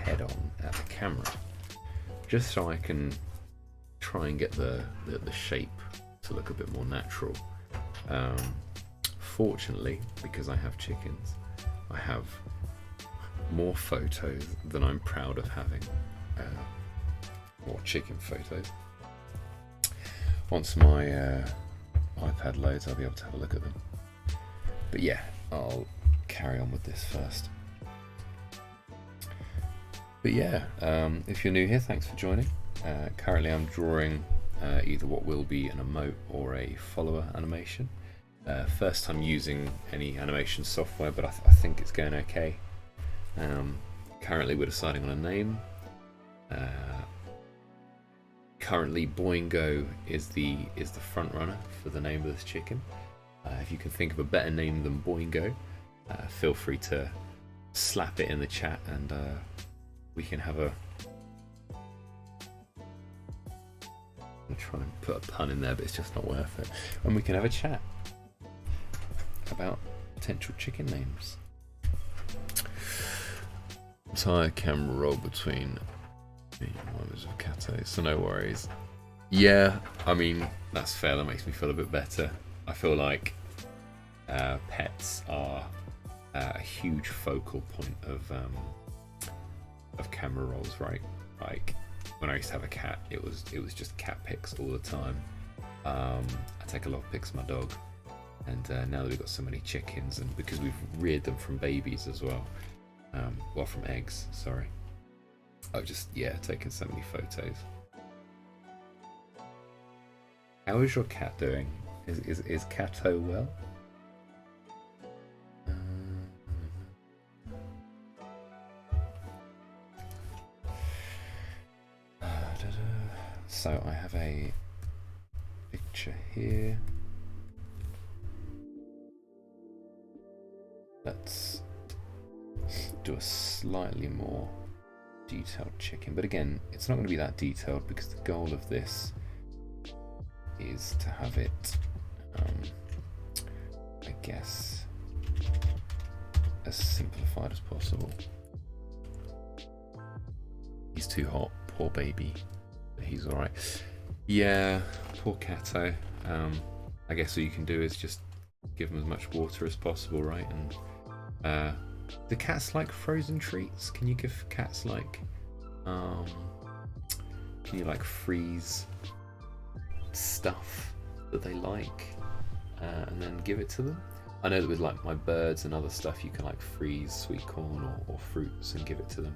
head on at the camera just so I can try and get the shape to look a bit more natural. Fortunately, because I have chickens, I have more photos than I'm proud of having. More chicken photos. Once my iPad loads, I'll be able to have a look at them. But yeah, I'll carry on with this first. But yeah, if you're new here, thanks for joining. Currently I'm drawing either what will be an emote or a follower animation. First time using any animation software, but I think it's going okay. Currently we're deciding on a name. Currently Boingo is the front runner for the name of this chicken. If you can think of a better name than Boingo, feel free to slap it in the chat and we can have a... I'm trying to put a pun in there, but it's just not worth it. And we can have a chat about potential chicken names. Entire camera roll between moments of Kato, so no worries. Yeah, I mean, that's fair, that makes me feel a bit better. I feel like pets are a huge focal point of camera rolls, right? Like when I used to have a cat, it was just cat pics all the time. I take a lot of pics of my dog, and now that we've got so many chickens, and because we've reared them from babies as well, well, from eggs, sorry, I've just, yeah, taken so many photos. How is your cat doing? Is Kato well? So I have a picture here. Let's do a slightly more detailed chicken, but again, it's not going to be that detailed because the goal of this is to have it, I guess, as simplified as possible. He's too hot, poor baby, but he's alright. Yeah, poor Kato. I guess all you can do is just give him as much water as possible, right? And do cats like frozen treats? Can you give cats like, can you like freeze stuff that they like and then give it to them? I know that with like my birds and other stuff, you can like freeze sweet corn or fruits and give it to them.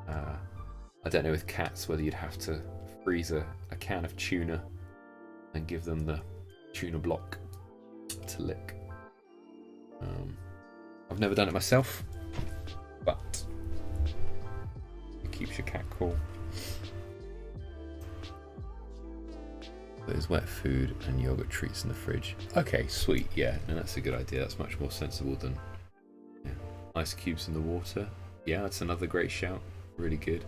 I don't know with cats whether you'd have to freeze a can of tuna and give them the tuna block to lick. I've never done it myself, but it keeps your cat cool. There's wet food and yogurt treats in the fridge. Okay, sweet, yeah, no, that's a good idea. That's much more sensible than ice cubes in the water. Yeah, that's another great shout. Really good.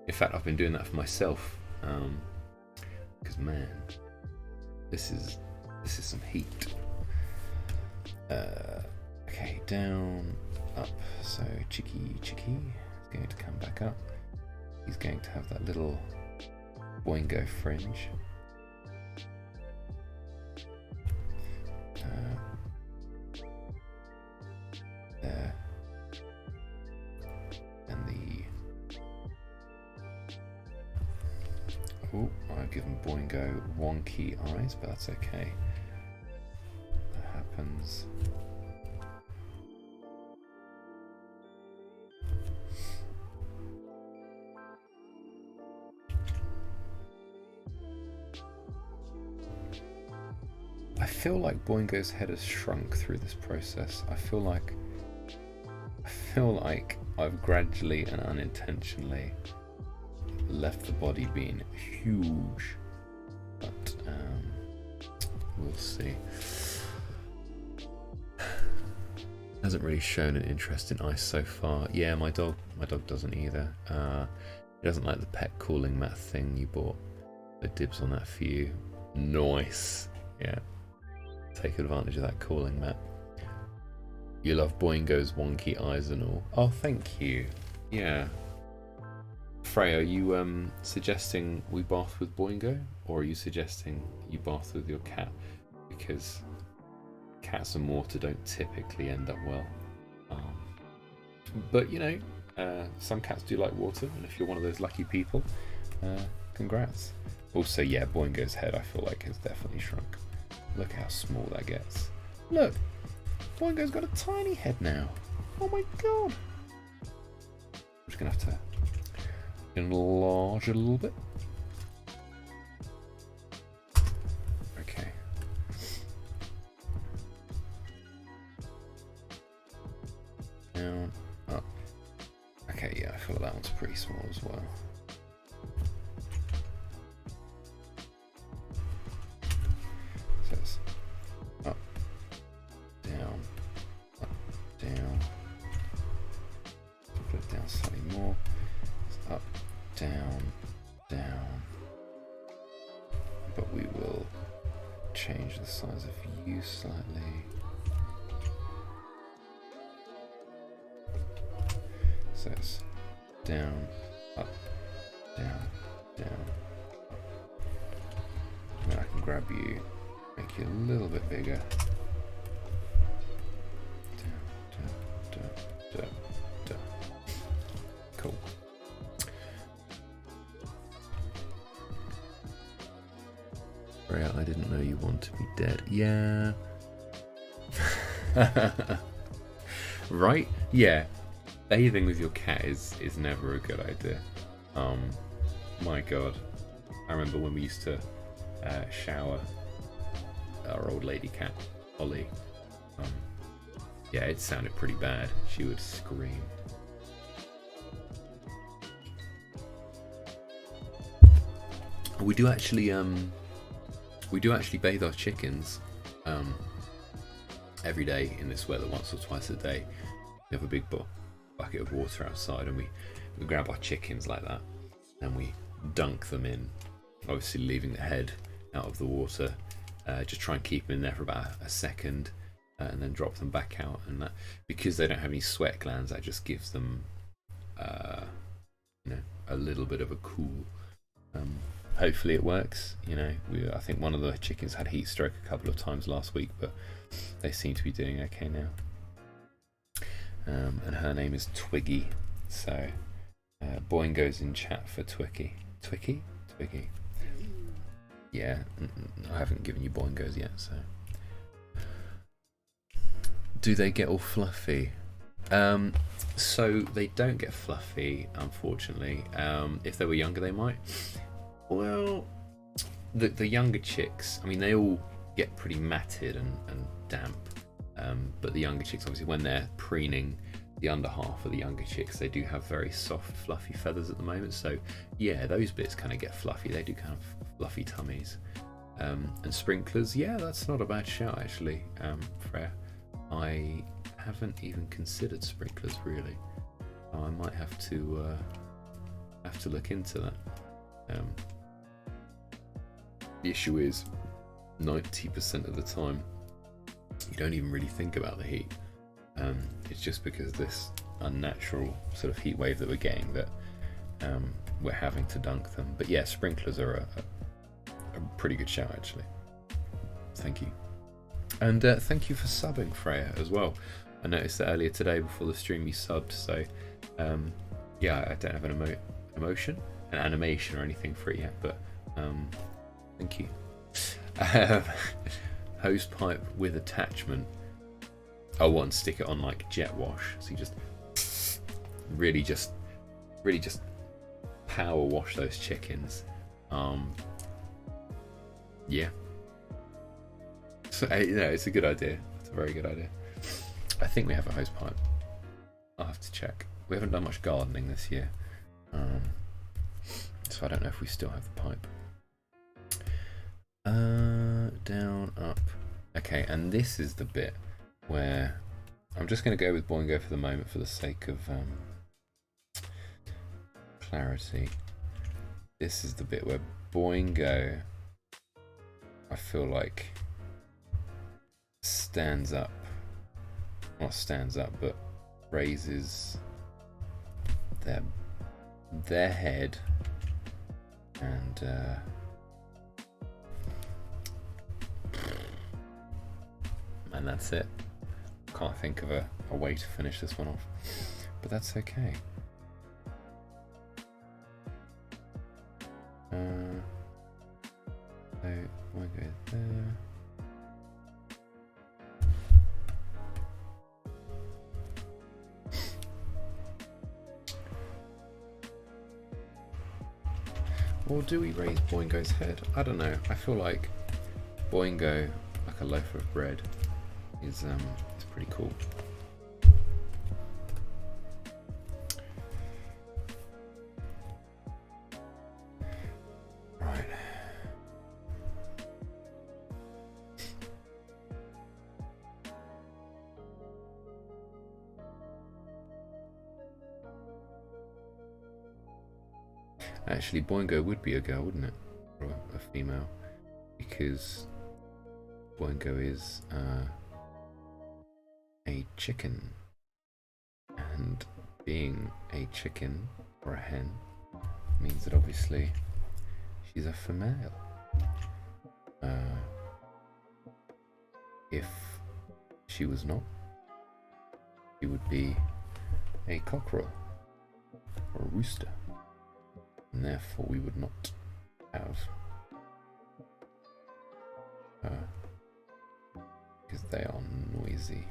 In fact, I've been doing that for myself. Because man, this is some heat. Okay, down, up. So Chicky is going to come back up. He's going to have that little boingo fringe. There. And I've given Boingo wonky eyes, but that's okay. That happens. I feel like Boingo's head has shrunk through this process. I feel like I've gradually and unintentionally left the body being huge, but we'll see. Hasn't really shown an interest in ice so far. Yeah, my dog doesn't either. He doesn't like the pet cooling mat thing you bought. So dibs on that for you. Nice. Yeah. Take advantage of that cooling mat. You love Boingo's wonky eyes and all. Oh, thank you. Yeah. Freya, are you suggesting we bath with Boingo, or are you suggesting you bath with your cat? Because cats and water don't typically end up well. But you know, some cats do like water, and if you're one of those lucky people, congrats. Also, yeah, Boingo's head I feel like has definitely shrunk. Look how small that gets. Look, Boingo's got a tiny head now. Oh my god. I'm just gonna have to enlarge it a little bit. Okay. Down, up. Okay, yeah, I feel like that one's pretty small as well. So it's up, down, up, down. Put it down slightly more. It's up, down, down. But we will change the size of you slightly. So it's down, up, down, down, up. And then I can grab you, make you a little bit bigger. Down, down, down, down, down. Cool. Freya, I didn't know you want to be dead. Yeah. Right? Yeah. Bathing with your cat is never a good idea. My god. I remember when we used to shower our old lady cat, Ollie. Yeah, it sounded pretty bad. She would scream. We do actually bathe our chickens every day in this weather, once or twice a day. We have a big bucket of water outside, and we grab our chickens like that, and we dunk them in, obviously leaving the head out of the water, just try and keep them in there for about a second, and then drop them back out. And that, because they don't have any sweat glands, that just gives them a little bit of a cool. Hopefully it works. I think one of the chickens had heat stroke a couple of times last week, but they seem to be doing okay now. And her name is Twiggy, so Boingo's in chat for Twiggy. Twiggy? Yeah, I haven't given you Boingos yet, so. Do they get all fluffy? So they don't get fluffy, unfortunately. If they were younger, they might. Well, the younger chicks, I mean, they all get pretty matted and damp. But the younger chicks, obviously, when they're preening the under half of the younger chicks, they do have very soft, fluffy feathers at the moment. So yeah, those bits kind of get fluffy. They do kind of fluffy tummies. And sprinklers, yeah, that's not a bad shout actually, Freya. I haven't even considered sprinklers really. I might have to look into that. The issue is 90% of the time you don't even really think about the heat. It's just because of this unnatural sort of heat wave that we're getting that we're having to dunk them. But yeah, sprinklers are a pretty good shout actually. Thank you. And thank you for subbing, Freya, as well. I noticed that earlier today before the stream you subbed, so yeah, I don't have an an animation or anything for it yet, but thank you. Hose pipe with attachment. I want to stick it on like jet wash, so you just really just power wash those chickens. Yeah. So it's a good idea. It's a very good idea. I think we have a hose pipe. I'll have to check. We haven't done much gardening this year, so I don't know if we still have the pipe. Down, up. Okay, and this is the bit where I'm just going to go with Boingo for the moment for the sake of clarity. This is the bit where Boingo, I feel like, stands up. Not stands up, but raises their head and and that's it. Can't think of a way to finish this one off, but that's okay. So we'll go there. Or do we raise Boingo's head? I don't know. I feel like Boingo, like a loaf of bread, is pretty cool. Right. Actually, Boingo would be a girl, wouldn't it? Or a female, because Boingo is a chicken, and being a chicken or a hen means that obviously she's a female. If she was not, she would be a cockerel or a rooster, and therefore we would not have her because they are noisy.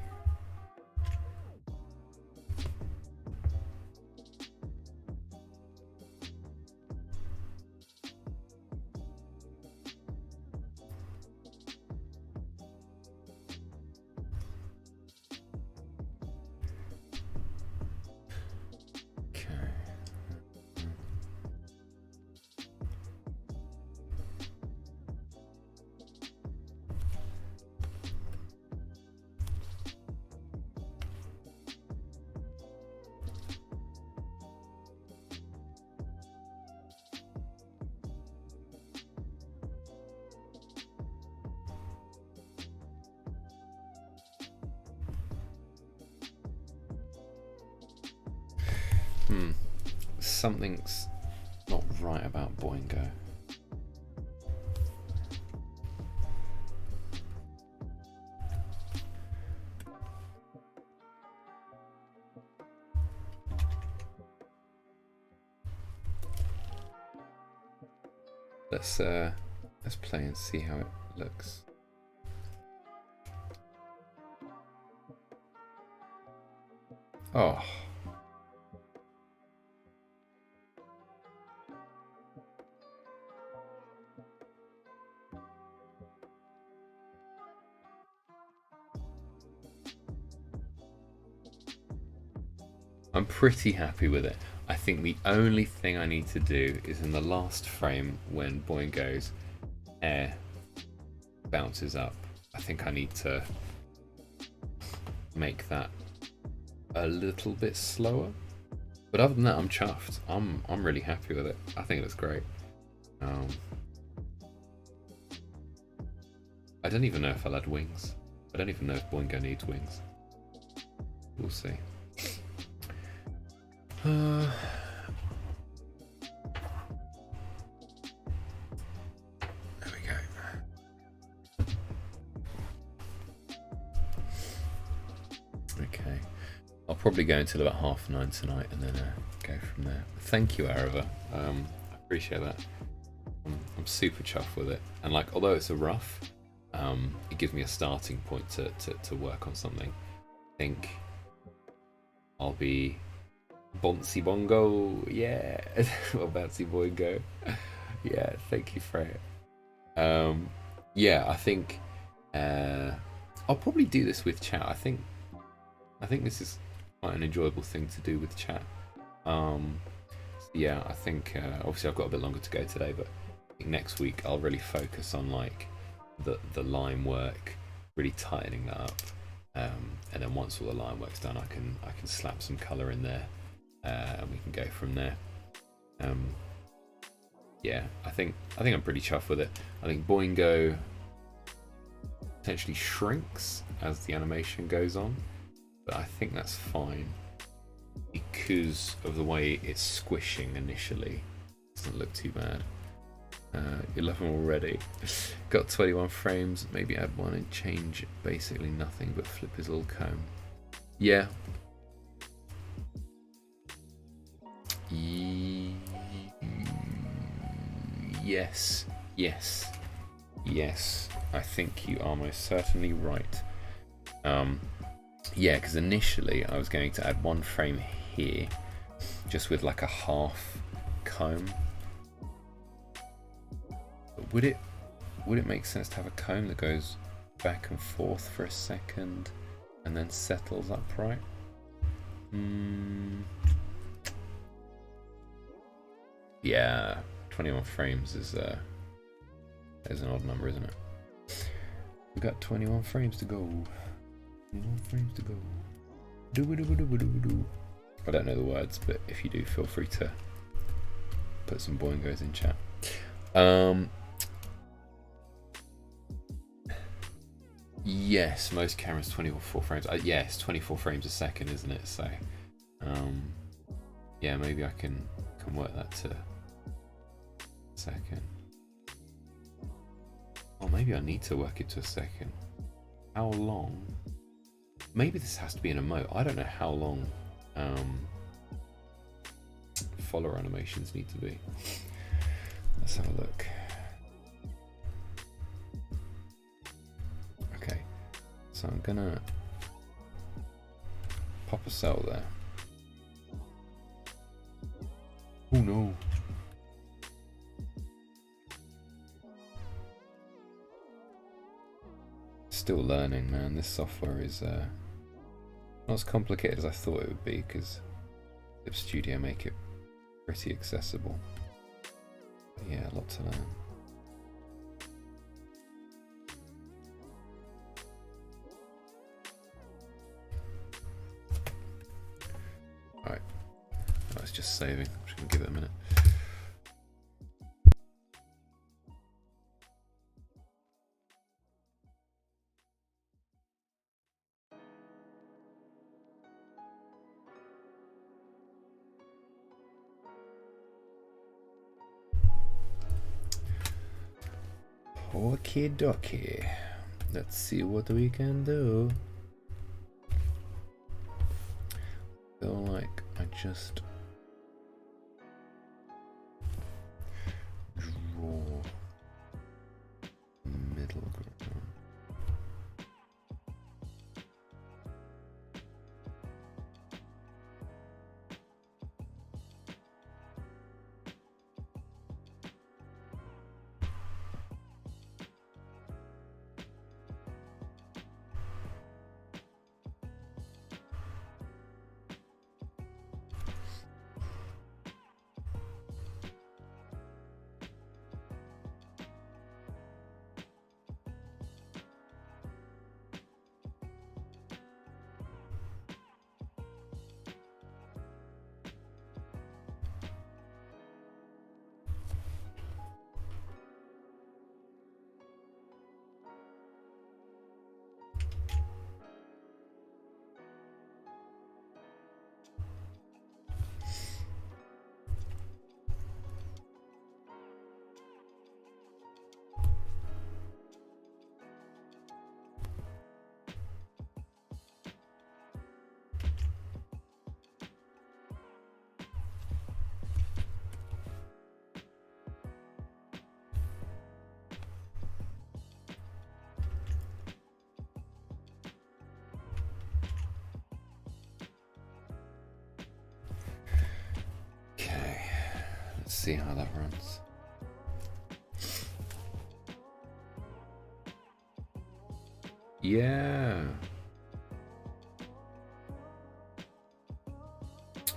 Something's not right about Boingo. Let's play and see how it looks. Oh. I'm pretty happy with it. I think the only thing I need to do is in the last frame when Boingo's air bounces up. I think I need to make that a little bit slower. But other than that, I'm chuffed. I'm really happy with it. I think it looks great. I don't even know if I'll add wings. I don't even know if Boingo needs wings. We'll see. There we go. Okay. I'll probably go until about 9:30 tonight and then go from there. Thank you, Arava. I appreciate that. I'm super chuffed with it. And like, although it's a rough, it gives me a starting point to work on something. I think I'll be Bouncy Bongo, yeah. Or Bouncy Boingo. Yeah, thank you, Freya. Yeah, I think I'll probably do this with chat. I think this is quite an enjoyable thing to do with chat. Yeah, I think obviously I've got a bit longer to go today, but I think next week I'll really focus on like the line work, really tightening that up, and then once all the line work's done, I can slap some colour in there, and we can go from there. Yeah, I think I'm pretty chuffed with it. I think Boingo potentially shrinks as the animation goes on, but I think that's fine because of the way it's squishing initially. It doesn't look too bad. You love him already. Got 21 frames. Maybe add one and change basically nothing but flip his little comb. Yeah. Yes. Yes. Yes. I think you are most certainly right. Yeah, because initially I was going to add one frame here, just with like a half comb. But would it make sense to have a comb that goes back and forth for a second and then settles upright? Yeah, 21 frames is an odd number, isn't it? We've got 21 frames to go. 21 frames to go. Do. I don't know the words, but if you do, feel free to put some boingos in chat. Yes, most cameras 24 frames. Yeah, it's 24 frames a second, isn't it? So, yeah, maybe I can work that to a second. Or maybe I need to work it to a second. How long? Maybe this has to be an emote. I don't know how long follower animations need to be. Let's have a look. Okay, so I'm gonna pop a cell there. Oh no. Still learning, man. This software is not as complicated as I thought it would be, because Clip Studio make it pretty accessible. But yeah, a lot to learn. Alright, it's just saving. I'm just going to give it a minute. Okie dokie. Let's see what we can do. Feel like I just draw middle ground. see how that runs. Yeah.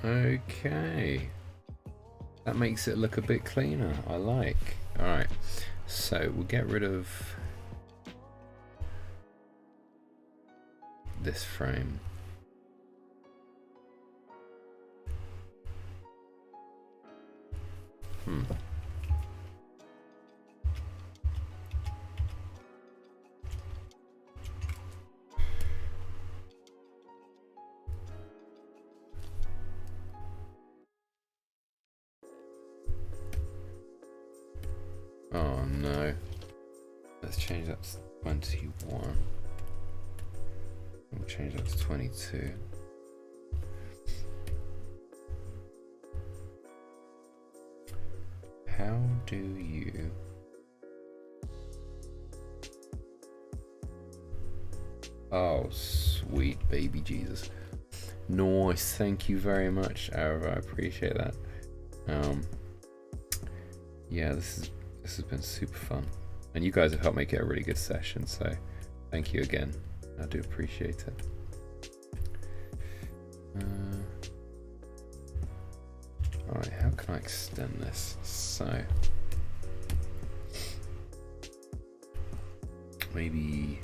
Okay. That makes it look a bit cleaner. I like. Alright. So we'll get rid of this frame. Oh no. Let's change that to 21. We'll change that to 22. How do you... Oh, sweet baby Jesus. Nice, thank you very much, Arava. I appreciate that. Yeah, this has been super fun. And you guys have helped make it a really good session, so thank you again. I do appreciate it. Alright, how can I extend this? So maybe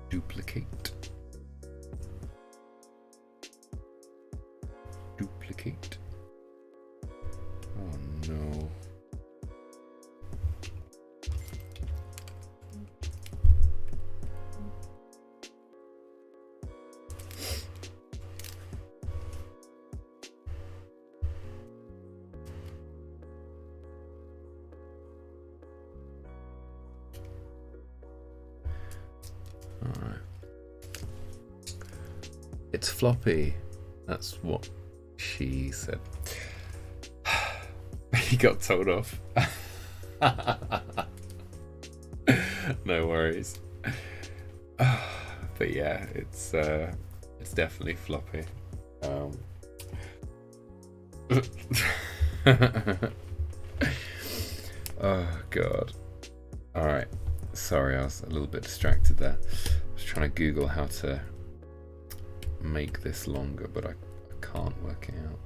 duplicate. Duplicate. Oh no. Alright. It's floppy. That's what she said. He got told off. No worries. But yeah, it's definitely floppy. Oh god. Alright. Sorry, I was a little bit distracted there. I was trying to Google how to make this longer, but I can't work it out.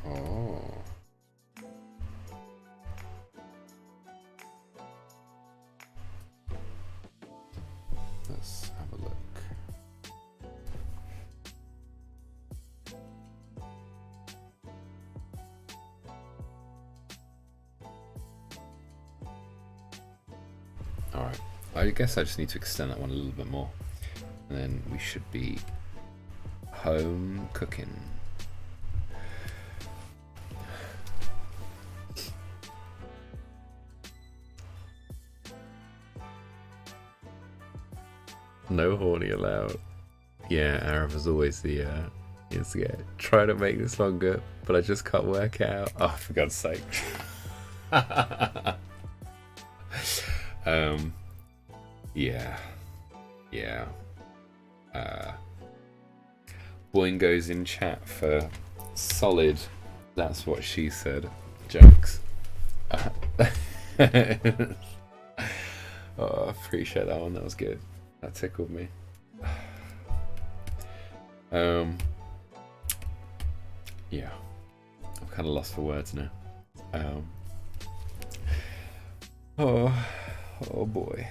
Oh. Let's have a look. Alright, I guess I just need to extend that one a little bit more, and then we should be home cooking. No horny allowed. Yeah, Arab is always the instigator. Try to make this longer, but I just can't work it out. Oh, for God's sake. Yeah. Boingo's in chat for solid. That's what she said. Jokes. Oh, I appreciate that one. That was good. That tickled me. Yeah. I'm kind of lost for words now. Oh boy.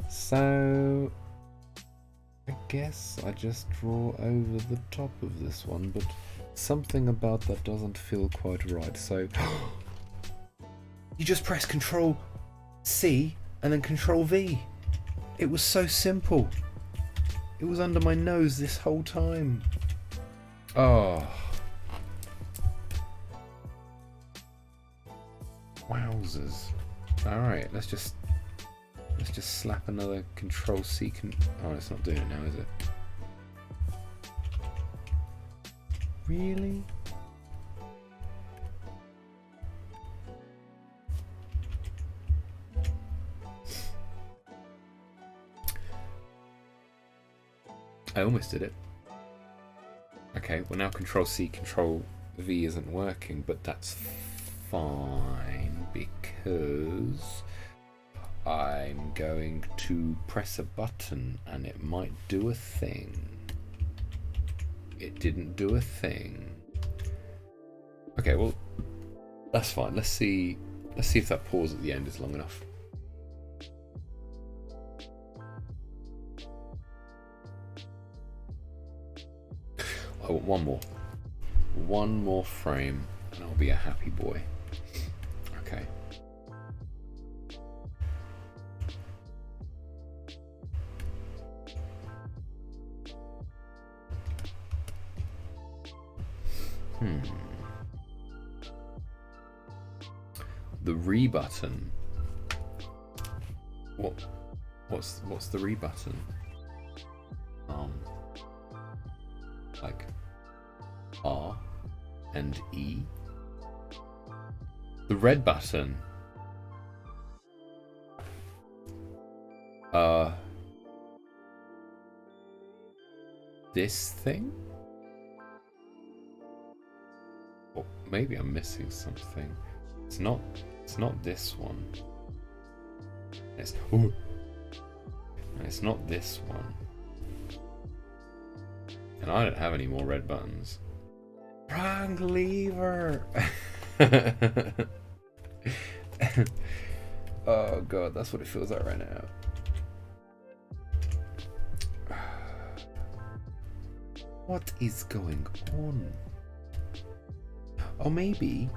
So I guess I just draw over the top of this one, but something about that doesn't feel quite right. So you just press Control C and then Control V. It was so simple. It was under my nose this whole time. Oh, Wowzers. Alright, let's just slap another Control C. Oh, it's not doing it now, is it? Really? I almost did it. Okay, well now Control C, Control V isn't working, but that's fine because I'm going to press a button and it might do a thing. It didn't do a thing. Okay, well, that's fine. Let's see if that pause at the end is long enough. I want one more. One more frame and I'll be a happy boy. Okay. The re button. What's the re button? Like R and E. The red button. This thing? Or maybe I'm missing something. It's not this one. It's not this one. And I don't have any more red buttons. Wrong lever! Oh god, that's what it feels like right now. What is going on? Oh, maybe.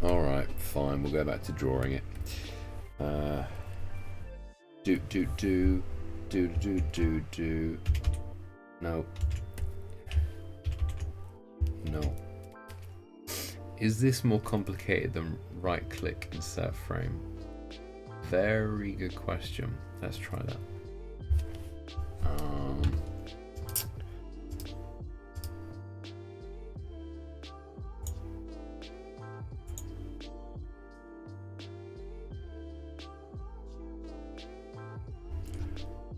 Alright, fine, we'll go back to drawing it. Do. No. Is this more complicated than right click insert frame? Very good question. Let's try that.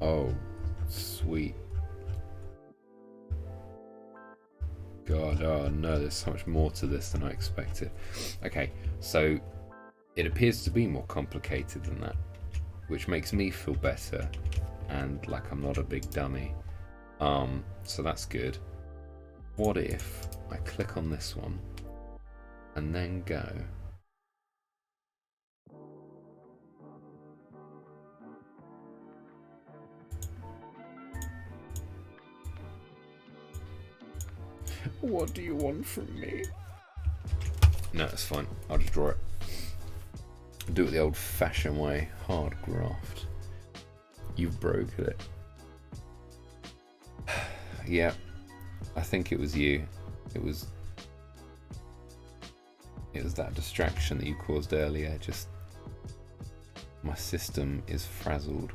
Oh, sweet. God, oh no, there's so much more to this than I expected. Okay, so it appears to be more complicated than that, which makes me feel better and like I'm not a big dummy. So that's good. What if I click on this one and then go? What do you want from me? No, it's fine. I'll just draw it. Do it the old-fashioned way. Hard graft. You've broken it. Yeah, I think it was you. It was that distraction that you caused earlier. Just my system is frazzled.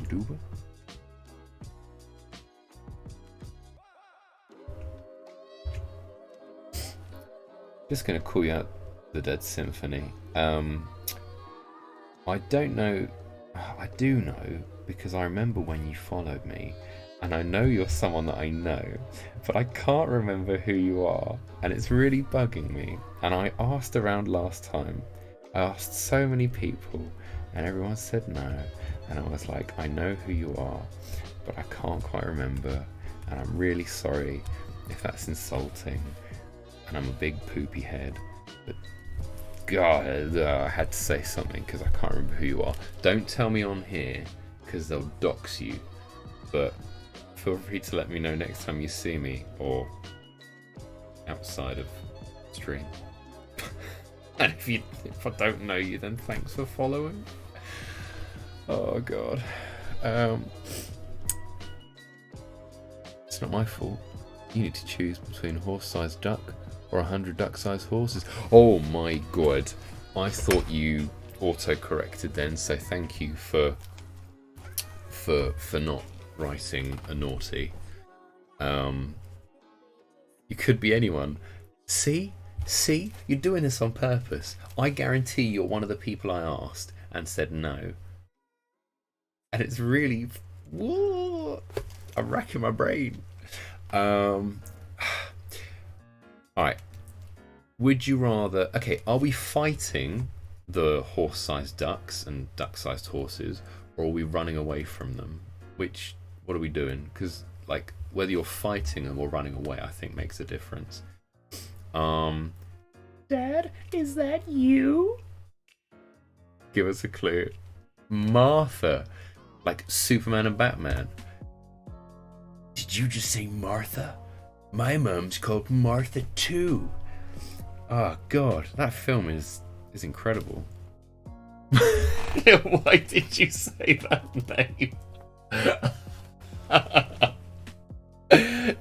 Dooba. Just gonna call you out the Dead Symphony. I don't know. I do know because I remember when you followed me, and I know you're someone that I know, but I can't remember who you are, and it's really bugging me. And I asked around last time. I asked so many people, And everyone said no. And I was like, I know who you are, but I can't quite remember. And I'm really sorry if that's insulting. And I'm a big poopy head. But God, I had to say something because I can't remember who you are. Don't tell me on here because they'll dox you. But feel free to let me know next time you see me or outside of stream. And if I don't know you, then thanks for following. Oh God. It's not my fault. You need to choose between a horse-sized duck or 100 duck-sized horses. Oh my God. I thought you auto-corrected then, so thank you for not writing a naughty. You could be anyone. See, you're doing this on purpose. I guarantee you're one of the people I asked and said no. And it's really, whoa, I'm racking my brain. Alright. Would you rather... Okay, are we fighting the horse-sized ducks and duck-sized horses, or are we running away from them? What are we doing? Because, like, whether you're fighting them or running away, I think makes a difference. Dad, is that you? Give us a clue. Martha. Like Superman and Batman. Did you just say Martha? My mum's called Martha too. Oh God, that film is incredible. Why did you say that name?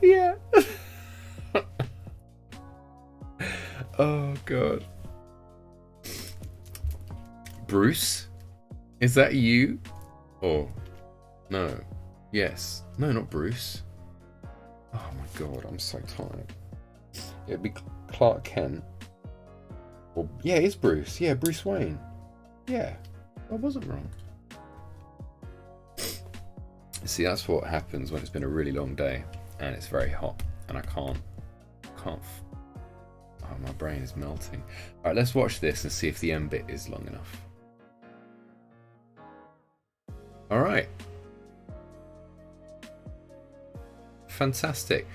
Yeah. Oh God. Bruce? Is that you? Oh, no. Yes. No, not Bruce. Oh my God, I'm so tired. It'd be Clark Kent. Or, yeah, it's Bruce. Yeah, Bruce Wayne. Yeah, I wasn't wrong. See, that's what happens when it's been a really long day and it's very hot and I can't. Oh, my brain is melting. All right, let's watch this and see if the end bit is long enough. All right. Fantastic.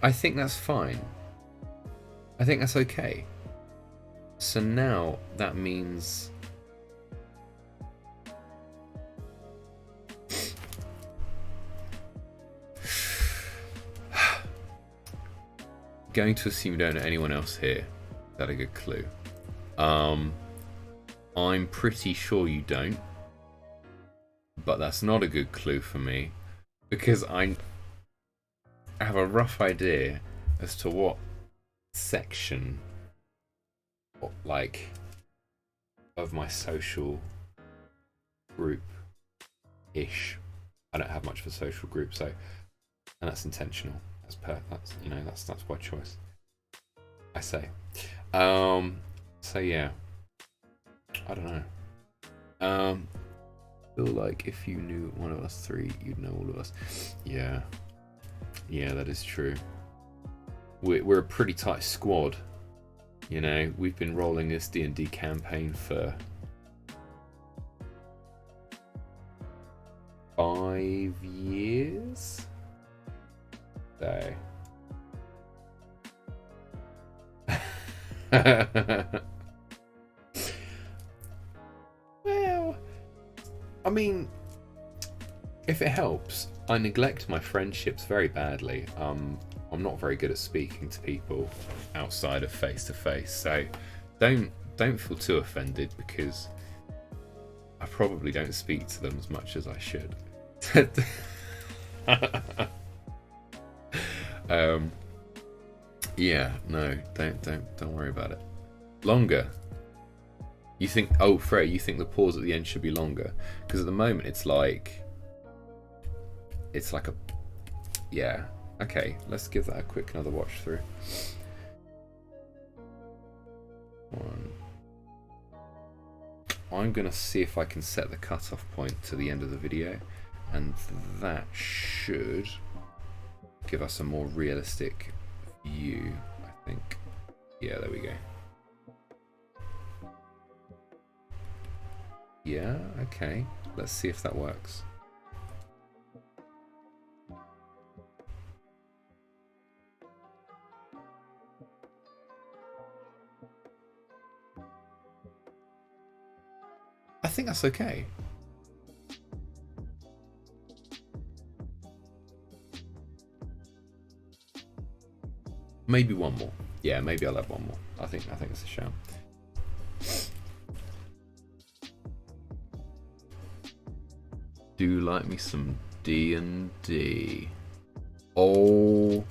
I think that's fine. I think that's okay. So now that means going to assume you don't know anyone else here. Is that a good clue? I'm pretty sure you don't, but that's not a good clue for me because I have a rough idea as to what section, like, of my social group-ish. I don't have much of a social group, so, and that's intentional. That's you know, that's by choice. I say. So yeah, I don't know. Feel like if you knew one of us three, you'd know all of us. Yeah, that is true. We're a pretty tight squad. You know, we've been rolling this D&D campaign for 5 years. So. Well, I mean, if it helps, I neglect my friendships very badly. I'm not very good at speaking to people outside of face to face, so don't feel too offended because I probably don't speak to them as much as I should. Yeah, no, don't worry about it. Longer. You think? Oh, Frey, you think the pause at the end should be longer? Because at the moment it's like a, yeah. Okay, let's give that a quick another watch through. I'm gonna see if I can set the cutoff point to the end of the video, and that should give us a more realistic view, I think. Yeah, there we go. Yeah, okay. Let's see if that works. I think that's okay. Maybe one more. Yeah, maybe I'll have one more. I think it's a shout. Do like me some D&D. Oh,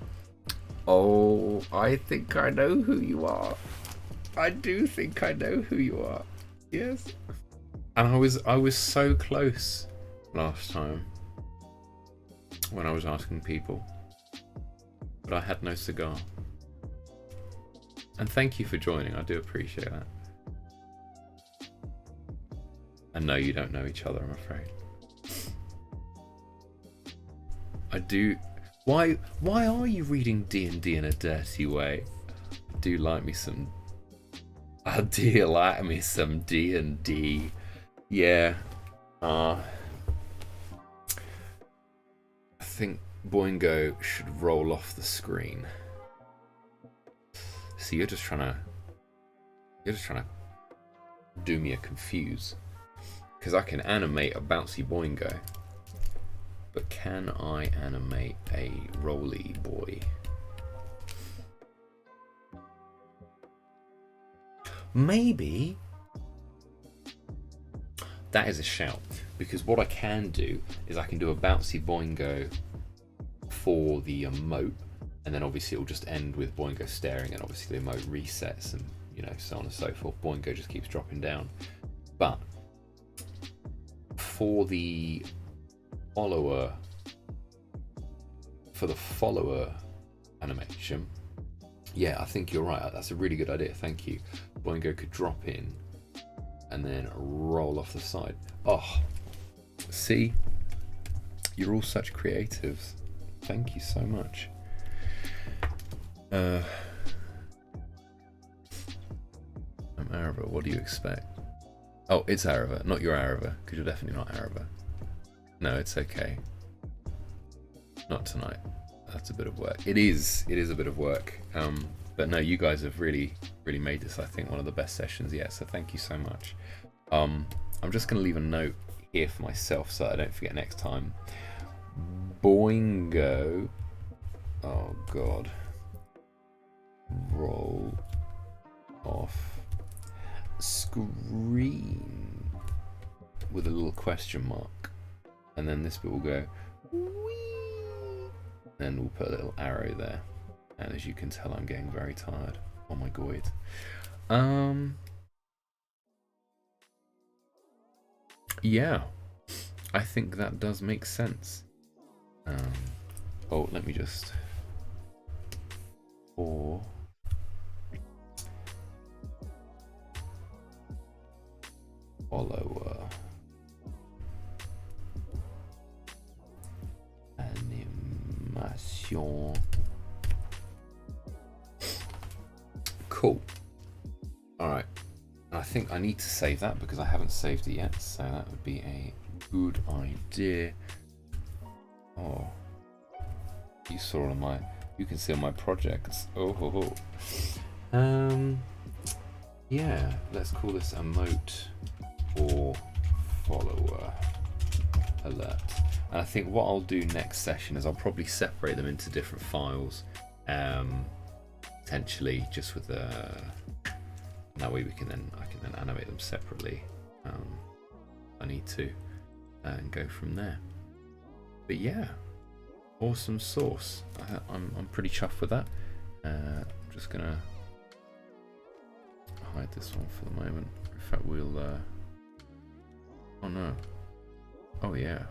I think I know who you are. I do think I know who you are. Yes. And I was so close last time when I was asking people, but I had no cigar. And thank you for joining. I do appreciate that. And no, you don't know each other, I'm afraid. I do. Why are you reading D&D in a dirty way? I do like me some. I do like me some D&D. Yeah. I think Boingo should roll off the screen. So you're just trying to do me a confuse. Because I can animate a bouncy Boingo. But can I animate a roly boy? Maybe. That is a shout. Because what I can do is I can do a bouncy Boingo for the emote. And then obviously it'll just end with Boingo staring, and obviously the emote resets, and so on and so forth. Boingo just keeps dropping down. But for the follower animation, yeah, I think you're right. That's a really good idea. Thank you. Boingo could drop in and then roll off the side. Oh, see, you're all such creatives. Thank you so much. I'm Arava. What do you expect? Oh, it's Arava, not your Arava, because you're definitely not Arava. No, it's okay. Not tonight. That's a bit of work. It is a bit of work. But no, you guys have really made this, I think, one of the best sessions yet. So thank you so much. I'm just going to leave a note here for myself so I don't forget next time. Boingo. Oh God. Roll off screen with a little question mark, and then this bit will go whee, and we'll put a little arrow there. And as you can tell, I'm getting very tired. Oh my god. Yeah, I think that does make sense. Oh, let me just follower animation. Cool. Alright. I think I need to save that because I haven't saved it yet, so that would be a good idea. Oh. You saw on my, you can see on my projects. Oh. Yeah, let's call this emote or follower alert. And I think what I'll do next session is I'll probably separate them into different files, potentially just with that way I can then animate them separately. I need to and go from there. But yeah, awesome sauce. I'm pretty chuffed with that. I'm just gonna hide this one for the moment. In fact, we'll oh no. Oh yeah.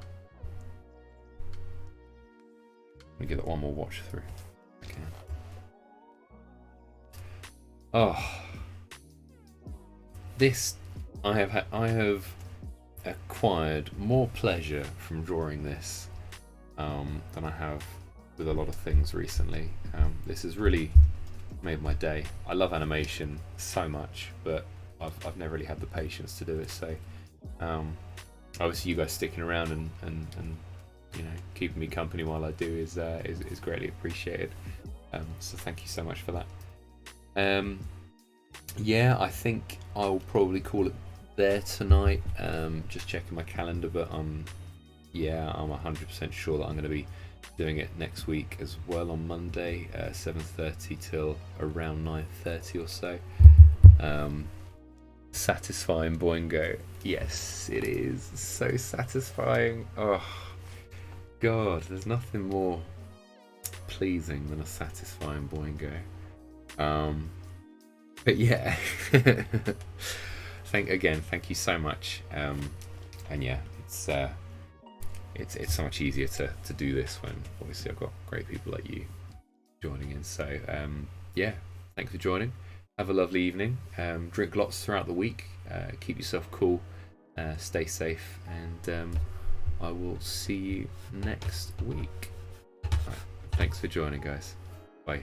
Let me give that one more watch through. Okay. Oh, this I have acquired more pleasure from drawing this than I have with a lot of things recently. This has really made my day. I love animation so much, but I've never really had the patience to do it. So Obviously, you guys sticking around and keeping me company while I do is greatly appreciated. So thank you so much for that. Yeah, I think I'll probably call it there tonight. Just checking my calendar, but I'm 100% sure that I'm going to be doing it next week as well on Monday, 7:30 till around 9:30 or so. Satisfying boingo. Yes, it is so satisfying. Oh God, there's nothing more pleasing than a satisfying boingo. But yeah, thank you so much. And yeah, it's so much easier to do this when obviously I've got great people like you joining in. So yeah, thanks for joining. Have a lovely evening. Drink lots throughout the week. Keep yourself cool. Stay safe, and I will see you next week. Right, thanks for joining, guys. Bye.